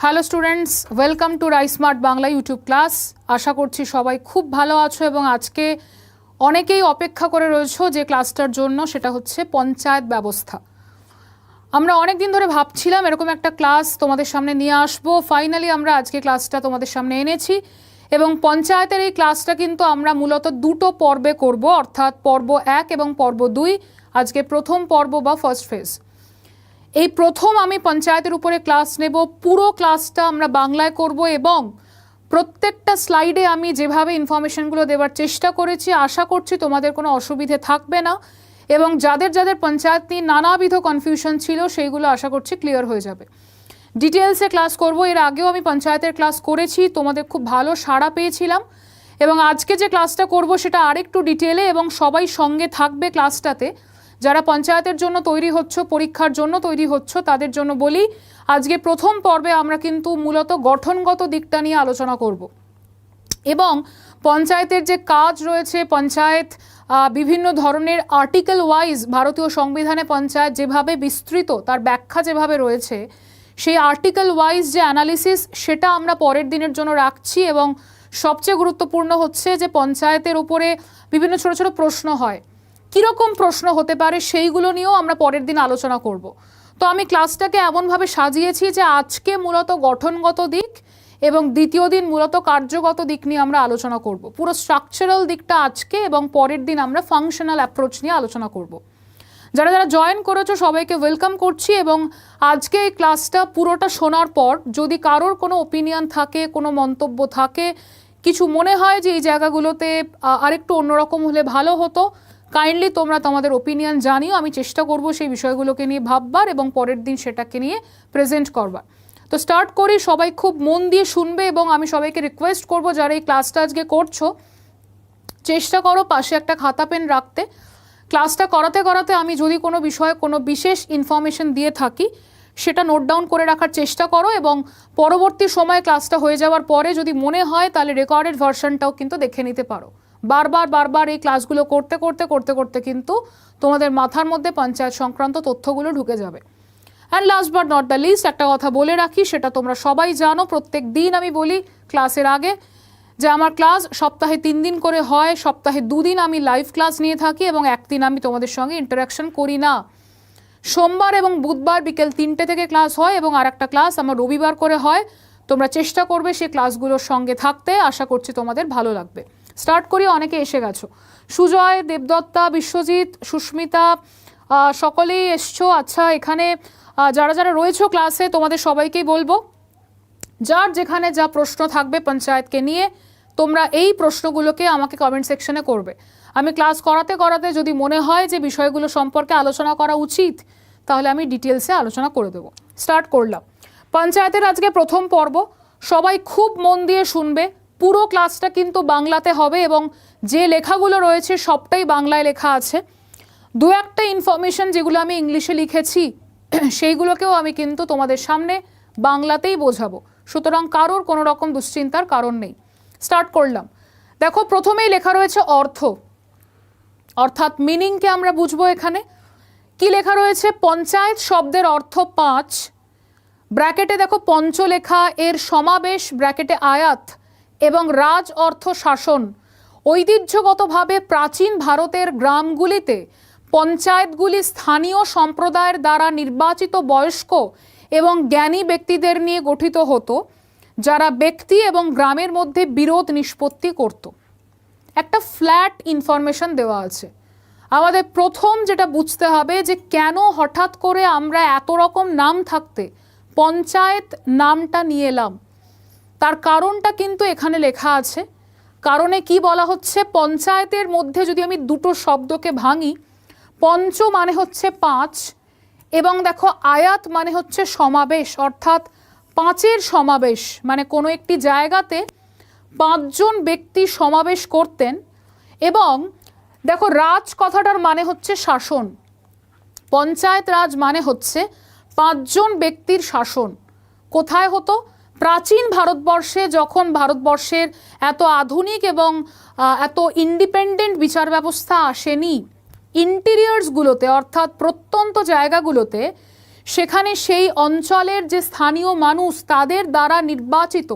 Hello students, welcome to Rai smart Bangla YouTube class. আশা করছি সবাই খুব ভালো আছো এবং আজকে অনেকেই অপেক্ষা করে রয়েছো যে ক্লাসটার জন্য, সেটা হচ্ছে পঞ্চায়েত ব্যবস্থা। আমরা অনেক দিন ধরে ভাবছিলাম এরকম একটা ক্লাস তোমাদের সামনে নিয়ে আসবো। ফাইনালি আমরা আজকে ক্লাসটা তোমাদের সামনে এনেছি এবং পঞ্চায়েতের এই ক্লাসটা কিন্তু আমরা মূলত দুটো পর্বে করব, অর্থাৎ পর্ব 1 এবং পর্ব 2। আজকে প্রথম পর্ব বা ফার্স্ট ফেজ। এই প্রথম আমি পঞ্চায়েতের উপরে ক্লাস নেব, পুরো ক্লাসটা আমরা বাংলায় করব এবং প্রত্যেকটা স্লাইডে আমি যেভাবে ইনফরমেশনগুলো দেওয়ার চেষ্টা করেছি আশা করছি তোমাদের কোনো অসুবিধে থাকবে না এবং যাদের যাদের পঞ্চায়েত নিয়ে নানাবিধ কনফিউশন ছিল সেইগুলো আশা করছি ক্লিয়ার হয়ে যাবে। ডিটেলসে ক্লাস করব। এর আগেও আমি পঞ্চায়েতের ক্লাস করেছি, তোমাদের খুব ভালো সাড়া পেয়েছিলাম এবং আজকে যে ক্লাসটা করব সেটা আরেকটু ডিটেলে এবং সবাই সঙ্গে থাকবে ক্লাসটাতে। যারা পঞ্চায়েতের জন্য তৈরি হচ্ছ, পরীক্ষার জন্য তৈরি হচ্ছ, তাদের জন্য বলি আজকে প্রথম পর্বে আমরা কিন্তু মূলত গঠনগত দিকটা নিয়ে আলোচনা করব এবং পঞ্চায়েতের যে কাজ রয়েছে, পঞ্চায়েত বিভিন্ন ধরনের আর্টিকেল ওয়াইজ ভারতীয় সংবিধানে পঞ্চায়েত যেভাবে বিস্তৃত, তার ব্যাখ্যা যেভাবে রয়েছে, সেই আর্টিকেল ওয়াইজ যে অ্যানালিসিস সেটা আমরা পরের দিনের জন্য রাখছি এবং সবচেয়ে গুরুত্বপূর্ণ হচ্ছে যে পঞ্চায়েতের উপরে বিভিন্ন ছোট ছোট প্রশ্ন হয়, কীরকম প্রশ্ন হতে পারে সেইগুলো নিয়েও আমরা পরের দিন আলোচনা করব। তো আমি ক্লাসটাকে এমনভাবে সাজিয়েছি যে আজকে মূলত গঠনগত দিক এবং দ্বিতীয় দিন মূলত কার্যগত দিক নিয়ে আমরা আলোচনা করব। পুরো স্ট্রাকচারাল দিকটা আজকে এবং পরের দিন আমরা ফাংশনাল অ্যাপ্রোচ নিয়ে আলোচনা করব। যারা যারা জয়েন করেছো সবাইকে ওয়েলকাম করছি এবং আজকে এই ক্লাসটা পুরোটা শোনার পর যদি কারোর কোনো ওপিনিয়ন থাকে, কোনো মন্তব্য থাকে, কিছু মনে হয় যে এই জায়গাগুলোতে আরেকটু অন্যরকম হলে ভালো হতো, কাইন্ডলি তোমরা তোমাদের ওপিনিয়ন জানিও। আমি চেষ্টা করব সেই বিষয়গুলোকে নিয়ে ভাববার এবং পরের দিন সেটাকে নিয়ে প্রেজেন্ট করবার। তো স্টার্ট করি, সবাই খুব মন দিয়ে শুনবে এবং আমি সবাইকে রিকোয়েস্ট করব যারা এই ক্লাসটা আজকে করছো চেষ্টা করো পাশে একটা খাতা পেন রাখতে। ক্লাসটা করাতে করাতে আমি যদি কোনো বিষয়ে কোনো বিশেষ ইনফরমেশন দিয়ে থাকি সেটা নোট ডাউন করে রাখার চেষ্টা করো এবং পরবর্তী সময়ে ক্লাসটা হয়ে যাওয়ার পরে যদি মনে হয় তাহলে রেকর্ডেড ভার্সনটাও কিন্তু দেখে নিতে পারো। বারবার এই ক্লাসগুলো করতে করতে কিন্তু তোমাদের মাথার মধ্যে পঞ্চায়েত সংক্রান্ত তথ্যগুলো ঢুকে যাবে। And last but not the least, একটা কথা বলে রাখি, সেটা তোমরা সবাই জানো, প্রত্যেক দিন আমি বলি ক্লাসের আগে যে আমার ক্লাস সপ্তাহে 3 দিন করে হয়। সপ্তাহে 2 দিন আমি লাইভ ক্লাস নিয়ে থাকি এবং একদিন আমি তোমাদের সঙ্গে ইন্টারাকশন করি না। সোমবার এবং বুধবার বিকেল 3টে থেকে ক্লাস হয় এবং আর একটা ক্লাস আমার রবিবার করে হয়। তোমরা চেষ্টা করবে সেই ক্লাসগুলোর সঙ্গে থাকতে, আশা করছি তোমাদের ভালো লাগবে। স্টার্ট করি, অনেকে এসে গেছো। সুজয়, দেবদত্তা, বিশ্বজিৎ, সুস্মিতা, সকলেই এসছো। আচ্ছা, এখানে যারা যারা রয়েছো ক্লাসে তোমাদের সবাইকেই বলবো যার যেখানে যা প্রশ্ন থাকবে পঞ্চায়েতকে নিয়ে তোমরা এই প্রশ্নগুলোকে আমাকে কমেন্ট সেকশনে করবে। আমি ক্লাস করাতে করাতে যদি মনে হয় যে বিষয়গুলো সম্পর্কে আলোচনা করা উচিত তাহলে আমি ডিটেলসে আলোচনা করে দেবো। স্টার্ট করলাম পঞ্চায়েতের আজকে প্রথম পর্ব। সবাই খুব মন দিয়ে শুনবে, পুরো ক্লাসটা কিন্তু বাংলাতে হবে এবং যে লেখাগুলো রয়েছে সবটাই বাংলায় লেখা আছে। দু একটা ইনফরমেশন যেগুলো আমি ইংলিশে লিখেছি সেইগুলোকেও আমি কিন্তু তোমাদের সামনে বাংলাতেই বোঝাবো, সুতরাং কারোর কোনো রকম দুশ্চিন্তার কারণ নেই। স্টার্ট করলাম। দেখো, প্রথমেই লেখা রয়েছে অর্থ, অর্থাৎ মিনিংকে আমরা বুঝবো। এখানে কি লেখা রয়েছে? পঞ্চায়েত শব্দের অর্থ 5, ব্র্যাকেটে দেখো পঞ্চলেখা, এর সমাবেশ, ব্র্যাকেটে আয়াত, এবং রাজ অর্থ শাসন। ঐতিহ্যগতভাবে প্রাচীন ভারতের গ্রামগুলিতে পঞ্চায়েতগুলি স্থানীয় সম্প্রদায়ের দ্বারা নির্বাচিত বয়স্ক এবং জ্ঞানী ব্যক্তিদের নিয়ে গঠিত হতো, যারা ব্যক্তি এবং গ্রামের মধ্যে বিরোধ নিষ্পত্তি করত। একটা ফ্ল্যাট ইনফরমেশন দেওয়া আছে। আমাদের প্রথম যেটা বুঝতে হবে যে কেন হঠাৎ করে আমরা এত রকম নাম থাকতে পঞ্চায়েত নামটা নিয়ে এলাম, তার কারণটা কিন্তু এখানে লেখা আছে। কারণে কি বলা হচ্ছে, পঞ্চায়েতের মধ্যে যদি আমি দুটো শব্দকে ভাঙি, পঞ্চ মানে হচ্ছে 5 এবং দেখো আয়াত মানে হচ্ছে সমাবেশ, অর্থাৎ 5-এর সমাবেশ, মানে কোনো একটি জায়গাতে 5 জন ব্যক্তি সমাবেশ করতেন। এবং দেখো রাজ কথাটার মানে হচ্ছে শাসন, পঞ্চায়েত রাজ মানে হচ্ছে 5 জন ব্যক্তির শাসন। কোথায় হতো? প্রাচীন ভারতবর্ষে, যখন ভারতবর্ষের এত আধুনিক এবং এত ইন্ডিপেন্ডেন্ট বিচার ব্যবস্থা আসেনি, ইন্টেরিয়ার্সগুলোতে অর্থাৎ প্রত্যন্ত জায়গাগুলোতে সেখানে সেই অঞ্চলের যে স্থানীয় মানুষ তাদের দ্বারা নির্বাচিত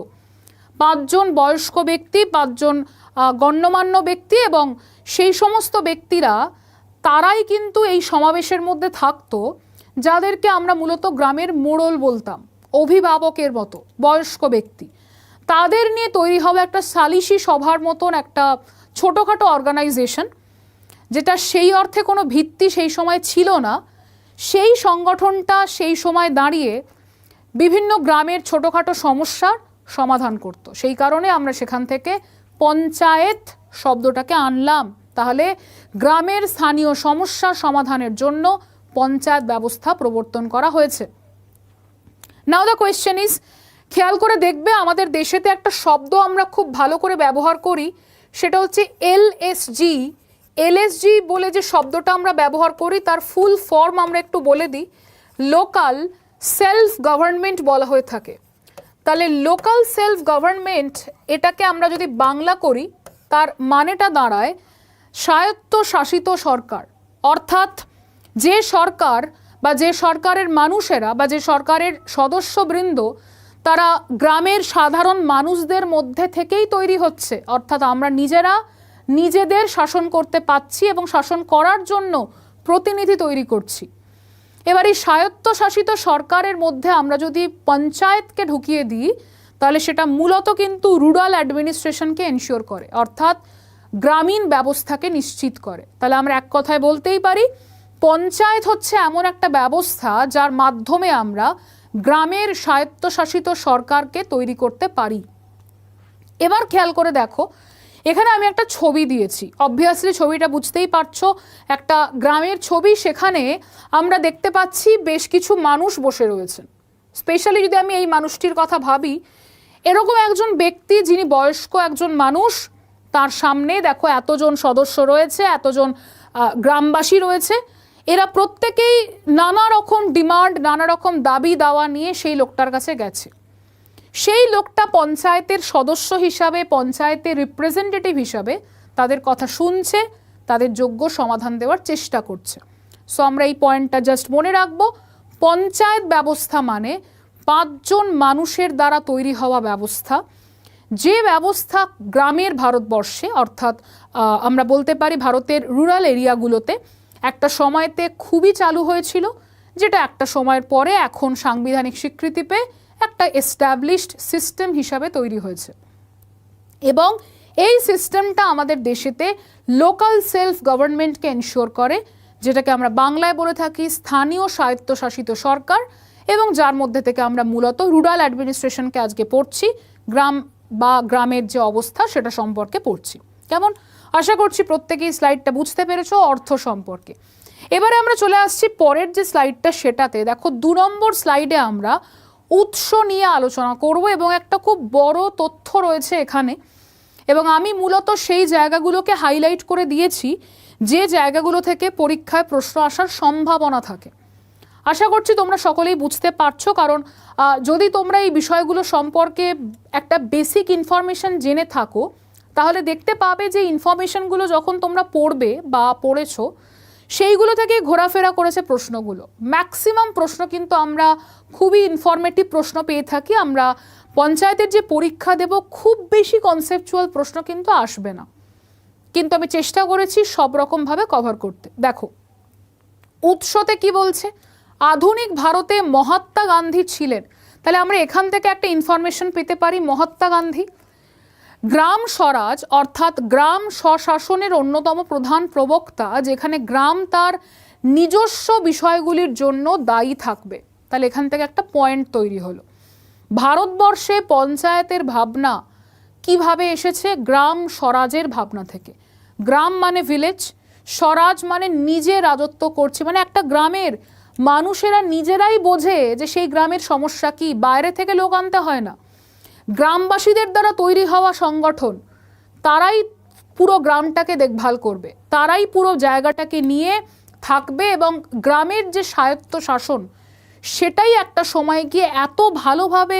5 জন বয়স্ক ব্যক্তি, 5 জন গণ্যমান্য ব্যক্তি এবং সেই সমস্ত ব্যক্তিরা তারাই কিন্তু এই সমাবেশের মধ্যে থাকতো, যাদেরকে আমরা মূলত গ্রামের মোড়ল বলতাম, অভিভাবকের মতো বয়স্ক ব্যক্তি। তাদের নিয়ে তৈরি হবে একটা সালিশি সভার মতন একটা ছোটোখাটো অর্গানাইজেশন, যেটা সেই অর্থে কোনো ভিত্তি সেই সময় ছিল না। সেই সংগঠনটা সেই সময় দাঁড়িয়ে বিভিন্ন গ্রামের ছোটোখাটো সমস্যার সমাধান করত। সেই কারণে আমরা সেখান থেকে পঞ্চায়েত শব্দটাকে আনলাম। তাহলে গ্রামের স্থানীয় সমস্যা সমাধানের জন্য পঞ্চায়েত ব্যবস্থা প্রবর্তন করা হয়েছে। নাও দ্য কোয়েশ্চেন ইজ, খেয়াল করে দেখবে আমাদের দেশেতে একটা শব্দ আমরা খুব ভালো করে ব্যবহার করি, সেটা হচ্ছে এলএসজি। এলএসজি বলে যে শব্দটা আমরা ব্যবহার করি তার ফুল ফর্ম আমরা একটু বলে দিই। লোকাল সেলফ গভর্নমেন্ট বলা হয়ে থাকে। তাহলে লোকাল সেলফ গভর্নমেন্ট এটাকে আমরা যদি বাংলা করি তার মানেটা দাঁড়ায় স্বায়ত্তশাসিত সরকার। অর্থাৎ যে সরকার বা যে সরকারের মানুষেরা বা যে সরকারের সদস্যবৃন্দ তারা গ্রামের সাধারণ মানুষদের মধ্যে থেকেই তৈরি হচ্ছে। অর্থাৎ আমরা নিজেরা নিজেদের শাসন করতে পাচ্ছি এবং শাসন করার জন্য প্রতিনিধি তৈরি করছি। এবার এই স্বায়ত্তশাসিত সরকারের মধ্যে আমরা যদি পঞ্চায়েতকে ঢুকিয়ে দিই তাহলে সেটা মূলত কিন্তু রুরাল অ্যাডমিনিস্ট্রেশনকে এনশিওর করে, অর্থাৎ গ্রামীণ ব্যবস্থাকে নিশ্চিত করে। তাহলে আমরা এক কথায় বলতেই পারি পঞ্চায়েত হচ্ছে এমন একটা ব্যবস্থা যার মাধ্যমে আমরা গ্রামের স্বায়ত্তশাসিত সরকারকে তৈরি করতে পারি। এবার খেয়াল করে দেখো, এখানে আমি একটা ছবি দিয়েছি, অবভিয়াসলি ছবিটা বুঝতেই পারছো একটা গ্রামের ছবি। সেখানে আমরা দেখতে পাচ্ছি বেশ কিছু মানুষ বসে রয়েছেন। স্পেশালি যদি আমি এই মানুষটির কথা ভাবি, এরকম একজন ব্যক্তি যিনি বয়স্ক একজন মানুষ, তার সামনে দেখো এতজন সদস্য রয়েছে, এতজন গ্রামবাসী রয়েছে। এরা প্রত্যেকেই নানা রকম ডিমান্ড, নানা রকম দাবি দাওয়া নিয়ে সেই লোকটার কাছে গেছে। সেই লোকটা পঞ্চায়েতের সদস্য হিসাবে, পঞ্চায়েতের রিপ্রেজেন্টেটিভ হিসাবে তাদের কথা শুনছে, তাদের যোগ্য সমাধান দেওয়ার চেষ্টা করছে। সো আমরা এই পয়েন্টটা জাস্ট মনে রাখবো, পঞ্চায়েত ব্যবস্থা মানে 5 জন মানুষের দ্বারা তৈরি হওয়া ব্যবস্থা। যে ব্যবস্থা গ্রামের ভারতবর্ষে, অর্থাৎ আমরা বলতে পারি ভারতের রুরাল এরিয়াগুলোতে একটা সময়তে খুবই চালু হয়েছিল, যেটা একটা সময়ের পরে এখন সাংবিধানিক স্বীকৃতি পেয়ে একটা এস্টাবলিশড সিস্টেম হিসাবে তৈরি হয়েছে। এবং এই সিস্টেমটা আমাদের দেশেতে লোকাল সেলফ গভর্নমেন্টকে এনশিওর করে, যেটাকে আমরা বাংলায় বলে থাকি স্থানীয় স্বায়ত্তশাসিত সরকার, এবং যার মধ্যে থেকে আমরা মূলত রুরাল অ্যাডমিনিস্ট্রেশনকে আজকে পড়ছি, গ্রাম বা গ্রামের যে অবস্থা সেটা সম্পর্কে পড়ছি। কেমন? আশা করছি প্রত্যেকেই স্লাইডটা বুঝতে পেরেছো অর্থ সম্পর্কে। এবারে আমরা চলে আসছি পরের যে স্লাইডটা, সেটাতে দেখো 2 নম্বর স্লাইডে আমরা উৎস নিয়ে আলোচনা করব এবং একটা খুব বড় তথ্য রয়েছে এখানে, এবং আমি মূলত সেই জায়গাগুলোকে হাইলাইট করে দিয়েছি যে জায়গাগুলো থেকে পরীক্ষায় প্রশ্ন আসার সম্ভাবনা থাকে। আশা করছি তোমরা সকলেই বুঝতে পারছো, কারণ যদি তোমরা এই বিষয়গুলো সম্পর্কে একটা বেসিক ইনফরমেশন জেনে থাকো তাহলে দেখতে পাবে যে ইনফরমেশনগুলো যখন তোমরা পড়বে বা পড়েছো সেইগুলো থেকে ঘোরাফেরা করেছে প্রশ্নগুলো। ম্যাক্সিমাম প্রশ্ন কিন্তু আমরা খুবই ইনফরমেটিভ প্রশ্ন পেয়ে থাকি। আমরা পঞ্চায়েতের যে পরীক্ষা দেব খুব বেশি কনসেপচুয়াল প্রশ্ন কিন্তু আসবে না, কিন্তু আমি চেষ্টা করেছি সব রকমভাবে কভার করতে। দেখো উৎসতে কি বলছে, আধুনিক ভারতে মহাত্মা গান্ধী ছিলেন। তাহলে আমরা এখান থেকে একটা ইনফরমেশন পেতে পারি, মহাত্মা গান্ধী গ্রাম স্বরাজ অর্থাৎ গ্রাম স্বশাসনের অন্যতম প্রধান প্রবক্তা, যেখানে গ্রাম তার নিজস্ব বিষয়গুলির জন্য দায়ী থাকবে। তাহলে এখান থেকে একটা পয়েন্ট তৈরি হলো। ভারতবর্ষে পঞ্চায়েতের ভাবনা কিভাবে এসেছে? গ্রাম স্বরাজের ভাবনা থেকে। গ্রাম মানে ভিলেজ, স্বরাজ মানে নিজে রাজত্ব করছে, মানে একটা গ্রামের মানুষেরা নিজেরাই বোঝে যে সেই গ্রামের সমস্যা কি, বাইরে থেকে লোক আনতে হয় না। গ্রামবাসীদের দ্বারা তৈরি হওয়া সংগঠন, তারাই পুরো গ্রামটাকে দেখভাল করবে, তারাই পুরো জায়গাটাকে নিয়ে থাকবে, এবং গ্রামের যে স্বায়ত্ত শাসন সেটাই একটা সময় গিয়ে এত ভালোভাবে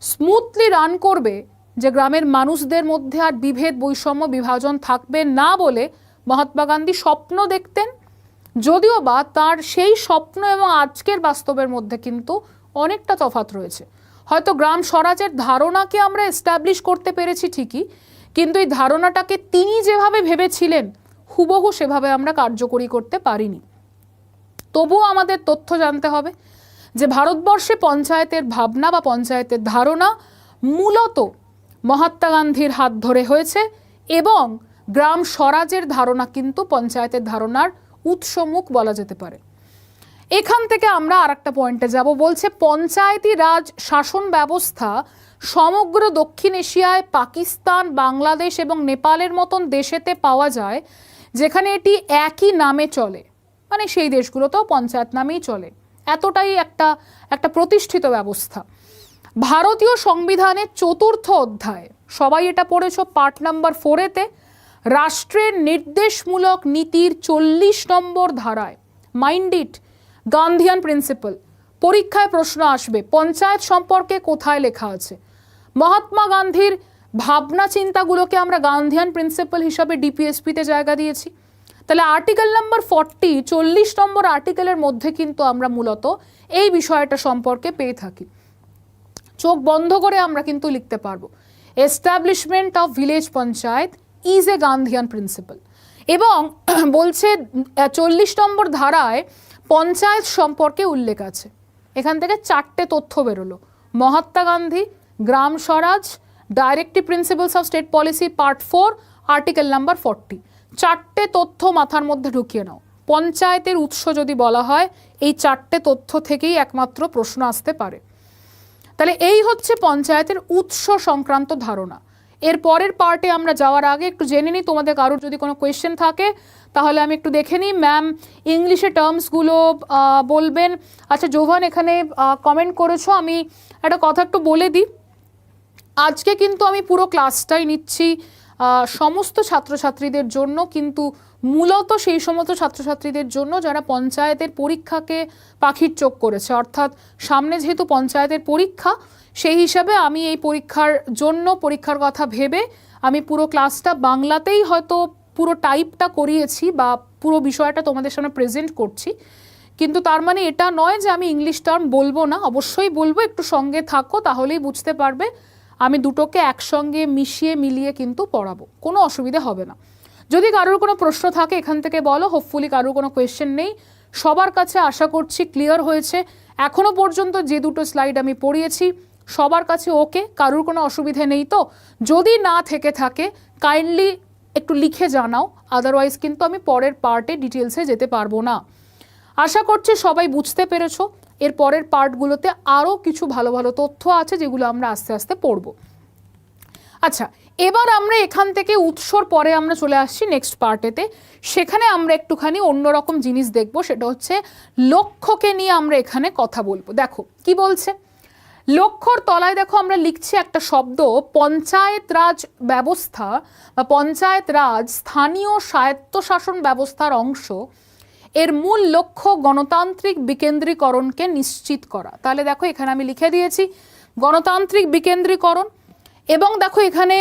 স্মুথলি রান করবে যে গ্রামের মানুষদের মধ্যে আর বিভেদ, বৈষম্য, বিভাজন থাকবে না বলে মহাত্মা গান্ধী স্বপ্ন দেখতেন যদিও বা তার সেই স্বপ্ন এবং আজকের বাস্তবের মধ্যে কিন্তু অনেকটা তফাৎ রয়েছে। হয়তো গ্রাম স্বরাজের ধারণাকে আমরা এস্টাবলিশ করতে পেরেছি ঠিকই, কিন্তু এই ধারণাটাকে তিনি যেভাবে ভেবেছিলেন হুবহু সেভাবে আমরা কার্যকরী করতে পারিনি। তবুও আমাদের তথ্য জানতে হবে যে ভারতবর্ষে পঞ্চায়েতের ভাবনা বা পঞ্চায়েতের ধারণা মূলত মহাত্মা গান্ধীর হাত ধরে হয়েছে, এবং গ্রাম স্বরাজের ধারণা কিন্তু পঞ্চায়েতের ধারণার উৎসমুখ বলা যেতে পারে। এখান থেকে আমরা আর একটা পয়েন্টে যাব। বলছে পঞ্চায়েতি রাজ শাসন ব্যবস্থা সমগ্র দক্ষিণ এশিয়ায় পাকিস্তান, বাংলাদেশ এবং নেপালের মতন দেশেতে পাওয়া যায়, যেখানে এটি একই নামে চলে, মানে সেই দেশগুলোতেও পঞ্চায়েত নামেই চলে। এতটাই একটা প্রতিষ্ঠিত ব্যবস্থা। ভারতীয় সংবিধানের 4th অধ্যায়, সবাই এটা পড়েছো পার্ট নাম্বার 4-এতে, রাষ্ট্রের নির্দেশমূলক নীতির 40 নম্বর ধারায়, মাইন্ড ইট, গান্ধিয়ান প্রিন্সিপাল। পরীক্ষায় প্রশ্ন আসবে পঞ্চায়েত সম্পর্কে কোথায় লেখা আছে। মহাত্মা গান্ধীর ভাবনা চিন্তাগুলোকে আমরা গান্ধিয়ান প্রিন্সিপাল হিসাবে ডিপিএসপিতে জায়গা দিয়েছি। তাহলে আর্টিকেল নাম্বার 40 নম্বর আর্টিকেলের মধ্যে কিন্তু আমরা মূলত এই বিষয়টা সম্পর্কে পেয়ে থাকি। চোখ বন্ধ করে আমরা কিন্তু লিখতে পারবো, establishment of village panchayat is a Gandhian principle. এবং বলছে 40 নম্বর ধারায় পঞ্চায়েত সম্পর্কে উল্লেখ আছে। এখান থেকে 4টে তথ্য বেরোলো, Mahatma Gandhi, Gram Swaraj, directive principles of state policy part 4, article number 40। 4টে তথ্য মাথার মধ্যে ঢুকিয়ে নাও। পঞ্চায়েতের উৎস যদি বলা হয়, এই 4টে তথ্য থেকেই একমাত্র প্রশ্ন আসতে পারে। তাহলে এই হচ্ছে পঞ্চায়েতের উৎস সংক্রান্ত ধারণা। এর পরের পার্টে আমরা যাওয়ার আগে একটু জেনে নিই, তোমাদের কারোর যদি কোনো কোয়েশ্চেন থাকে তাহলে আমি একটু দেখে নিই। ম্যাম ইংলিশে টার্মসগুলো বলবেন। আচ্ছা জোভান এখানে কমেন্ট করেছো, আমি একটা কথা একটু বলে দিই। আজকে কিন্তু আমি পুরো ক্লাসটাই নিচ্ছি সমস্ত ছাত্রছাত্রীদের জন্য, কিন্তু মূলত সেই সমস্ত ছাত্রছাত্রীদের জন্য যারা পঞ্চায়েতের পরীক্ষাকে পাখির চোখ করেছে। অর্থাৎ সামনে যেহেতু পঞ্চায়েতের পরীক্ষা, সেই হিসাবে আমি এই পরীক্ষার জন্য, পরীক্ষার কথা ভেবে আমি পুরো ক্লাসটা বাংলাতেই হয়তো পুরো টাইপটা করিয়েছি বা পুরো বিষয়টা তোমাদের সামনে প্রেজেন্ট করছি। কিন্তু তার মানে এটা নয় যে আমি ইংলিশ টার্ম বলবো না, অবশ্যই বলবো। একটু সঙ্গে থাকো, তাহলেই বুঝতে পারবে। আমি দুটোকে একসঙ্গে মিশিয়ে মিলিয়ে কিন্তু পড়াবো, কোনো অসুবিধা হবে না। যদি কারোর কোনো প্রশ্ন থাকে এখান থেকে বলো। হোপফুলি কারোর কোনো কোয়েশ্চেন নেই। সবার কাছে আশা করছি ক্লিয়ার হয়েছে। এখনো পর্যন্ত যে দুটো স্লাইড আমি পড়িয়েছি সবার কাছে ওকে, কারোর কোনো অসুবিধে নেই তো? যদি না থেকে থাকে কাইন্ডলি একটু লিখে জানাও, আদারওয়াইজ কিন্তু আমি পরের পার্টে ডিটেলসে যেতে পারবো না। আশা করছি সবাই বুঝতে পেরেছো। এর পরের পার্টগুলোতে আরও কিছু ভালো ভালো তথ্য আছে যেগুলো আমরা আস্তে আস্তে পড়ব। আচ্ছা, এবার আমরা এখান থেকে উৎসর পরে আমরা চলে আসছি নেক্সট পার্টেতে। সেখানে আমরা একটুখানি অন্যরকম জিনিস দেখব, সেটা হচ্ছে লক্ষ্যকে নিয়ে আমরা এখানে কথা বলবো। দেখো কি বলছে, লক্ষ্যর তলায় দেখো আমরা লিখছি একটা শব্দ, পঞ্চায়েত রাজ ব্যবস্থা বা পঞ্চায়েত রাজ স্থানীয় স্বায়ত্তশাসন ব্যবস্থার অংশ। এর মূল লক্ষ্য গণতান্ত্রিক বিকেন্দ্রীকরণকে নিশ্চিত করা। তাহলে দেখো এখানে আমি লিখে দিয়েছি গণতান্ত্রিক বিকেন্দ্রীকরণ। এবং দেখো এখানে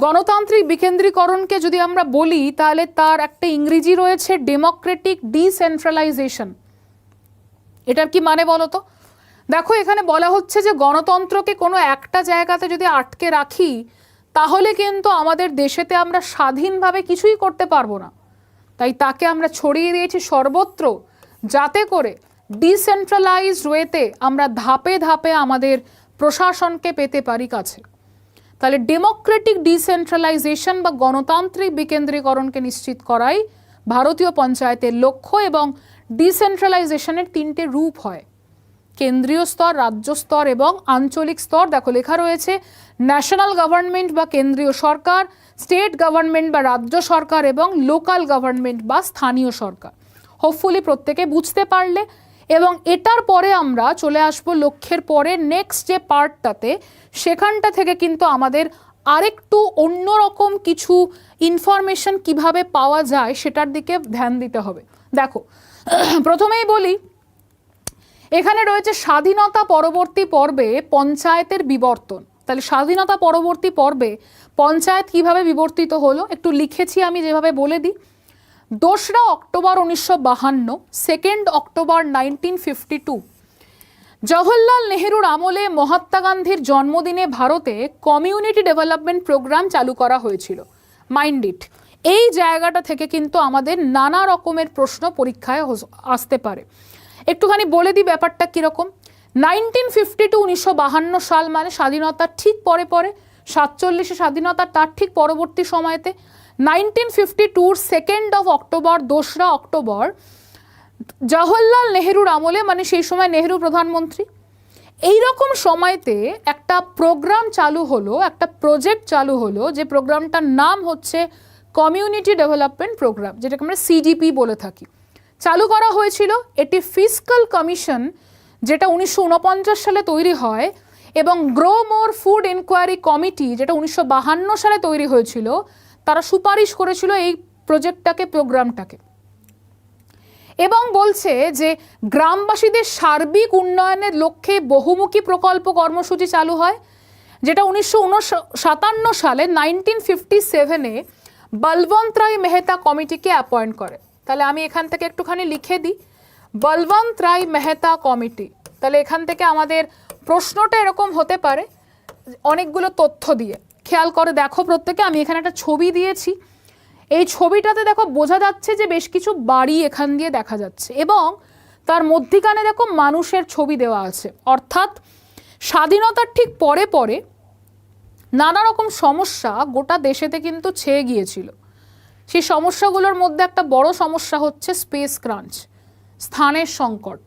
গণতান্ত্রিক বিকেন্দ্রীকরণকে যদি আমরা বলি তাহলে তার একটা ইংরেজি রয়েছে ডেমোক্রেটিক ডিসেন্ট্রালাইজেশন। এটার কি মানে বলো তো? দেখো এখানে বলা হচ্ছে যে গণতন্ত্রকে কোনো একটা জায়গাতে যদি আটকে রাখি তাহলে কিন্তু আমাদের দেশেতে আমরা স্বাধীনভাবে কিছুই করতে পারবো না। তাই তাকে আমরা ছড়িয়ে দিয়েছি সর্বত্র, যাতে করে ডিসেন্ট্রালাইজড ওয়েতে আমরা ধাপে ধাপে আমাদের প্রশাসনকে পেতে পারি কাছে। তাহলে ডেমোক্রেটিক ডিসেন্ট্রালাইজেশন বা গণতান্ত্রিক বিকেন্দ্রীকরণকে নিশ্চিত করাই ভারতীয় পঞ্চায়েতের লক্ষ্য। এবং ডিসেন্ট্রালাইজেশনের 3টে রূপ হয়, কেন্দ্রীয় স্তর, রাজ্য স্তর এবং আঞ্চলিক স্তর। দেখো লেখা রয়েছে ন্যাশনাল গভর্নমেন্ট বা কেন্দ্রীয় সরকার, স্টেট গভর্নমেন্ট বা রাজ্য সরকার এবং লোকাল গভর্নমেন্ট বা স্থানীয় সরকার। হোপফুলি প্রত্যেকে বুঝতে পারলে। এবং এটার পরে আমরা চলে আসবো লক্ষ্যের পরে নেক্সট যে পার্টটাতে, সেখানটা থেকে কিন্তু আমাদের আরেকটু অন্যরকম কিছু ইনফরমেশন কিভাবে পাওয়া যায় সেটার দিকে ধ্যান দিতে হবে। দেখো প্রথমেই বলি, এখানে রয়েছে স্বাধীনতা পরবর্তী পর্বে পঞ্চায়েতের বিবর্তন। তাহলে স্বাধীনতা পরবর্তী পর্বে পঞ্চায়েত কিভাবে বিবর্তিত হলো একটু লিখেছি আমি, যেভাবে বলে দিই। 2রা অক্টোবর 1952, 2nd অক্টোবর 1952, জওহরলাল নেহেরুর আমলে মহাত্মা গান্ধীর জন্মদিনে ভারতে কমিউনিটি ডেভেলপমেন্ট প্রোগ্রাম চালু করা হয়েছিল। মাইন্ড ইট, এই জায়গাটা থেকে কিন্তু আমাদের নানা রকমের প্রশ্ন পরীক্ষায় আসতে পারে। একটুখানি বলে দিই ব্যাপারটা কীরকম। 1952, 1952 সাল মানে স্বাধীনতার ঠিক পরে পরে, 47-এ স্বাধীনতার তার ঠিক পরবর্তী সময়তে। 1952 2nd অক্টোবর, 2রা অক্টোবর জওহরলাল নেহেরুর আমলে, মানে সেই সময় নেহেরু প্রধানমন্ত্রী, এই রকম সময়তে একটা প্রোগ্রাম চালু হলো, একটা প্রজেক্ট চালু হলো, যে প্রোগ্রামটার নাম হচ্ছে কমিউনিটি ডেভেলপমেন্ট প্রোগ্রাম, যেটাকে আমরা সিডিপি বলে থাকি। চালু করা হয়েছিল। এটি ফিস্কাল কমিশন, যেটা 1949 সালে তৈরি হয়, এবং grow more food enquiry committee, যেটা 1952 সালে তৈরি হয়েছিল, তারা সুপারিশ করেছিল এই প্রজেক্টটাকে, প্রোগ্রামটাকে। এবং বলছে যে গ্রামবাসীদের সার্বিক উন্নয়নের লক্ষ্যে বহুমুখী প্রকল্প কর্মসূচি চালু হয়, যেটা 1957 সালে 1957-এ বলবন্ত রায় মেহতা কমিটিকে অ্যাপয়েন্ট করে। তাহলে আমি এখান থেকে একটুখানি লিখে দিই, বলবন্ত রায় মেহতা কমিটি। তাহলে এখান থেকে আমাদের প্রশ্নটা এরকম হতে পারে অনেকগুলো তথ্য দিয়ে। খেয়াল করে দেখো প্রত্যেকে, আমি এখানে একটা ছবি দিয়েছি। এই ছবিটাতে দেখো বোঝা যাচ্ছে যে বেশ কিছু বাড়ি এখান দিয়ে দেখা যাচ্ছে, এবং তার মধ্যিখানে দেখো মানুষের ছবি দেওয়া আছে। অর্থাৎ স্বাধীনতার ঠিক পরে পরে নানা রকম সমস্যা গোটা দেশেতে কিন্তু ছেয়ে গিয়েছিল। সেই সমস্যাগুলোর মধ্যে একটা বড় সমস্যা হচ্ছে স্পেস ক্রাঞ্চ, স্থানের সংকট।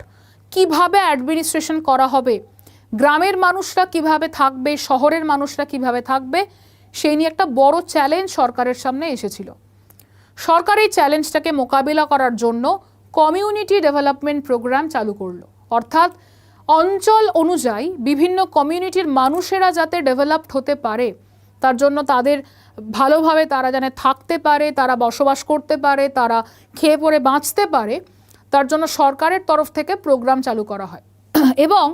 কিভাবে অ্যাডমিনিস্ট্রেশন করা হবে, গ্রামের মানুষরা কিভাবে থাকবে, শহরের মানুষরা কিভাবে থাকবে, সেই নিয়ে একটা বড় চ্যালেঞ্জ সরকারের সামনে এসেছিল। সরকার এই চ্যালেঞ্জটাকে মোকাবিলা করার জন্য কমিউনিটি ডেভেলপমেন্ট প্রোগ্রাম চালু করলো। অর্থাৎ অঞ্চল অনুযায়ী বিভিন্ন কমিউনিটির মানুষেরা যাতে ডেভেলপড হতে পারে, তার জন্য তাদের ভালোভাবে তারা যেন থাকতে পারে, তারা বসবাস করতে পারে, তারা খেয়ে পরে বাঁচতে পারে, তার জন্য সরকারের তরফ থেকে প্রোগ্রাম চালু করা হয়। এবং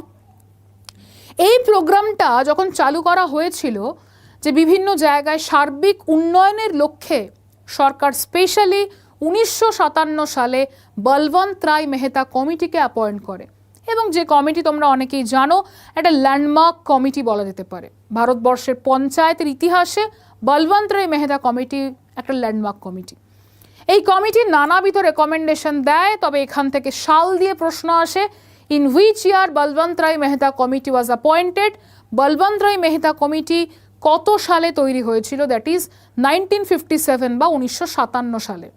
এই প্রোগ্রামটা যখন চালু করা হয়েছিল, যে বিভিন্ন জায়গায় সার্বিক উন্নয়নের লক্ষ্যে সরকার স্পেশালি 1957 সালে বলবন্ত রায় মেহতা কমিটিকে অ্যাপয়েন্ট করে। এবং যে কমিটি তোমরা অনেকেই জানো, একটা ল্যান্ডমার্ক কমিটি বলা যেতে পারে। ভারতবর্ষের পঞ্চায়েতের ইতিহাসে বলবন্ত রায় মেহতা কমিটি একটা ল্যান্ডমার্ক কমিটি। এই কমিটি নানাবিধ রেকমেন্ডেশন দেয়, তবে এখান থেকে সাল দিয়ে প্রশ্ন আসে, in which year Balwant Rai Mehta committee was appointed. Balwant Rai Mehta committee কত সালে তৈরি হয়েছিল, দ্যাট ইজ 1957 বা 1957 সালে।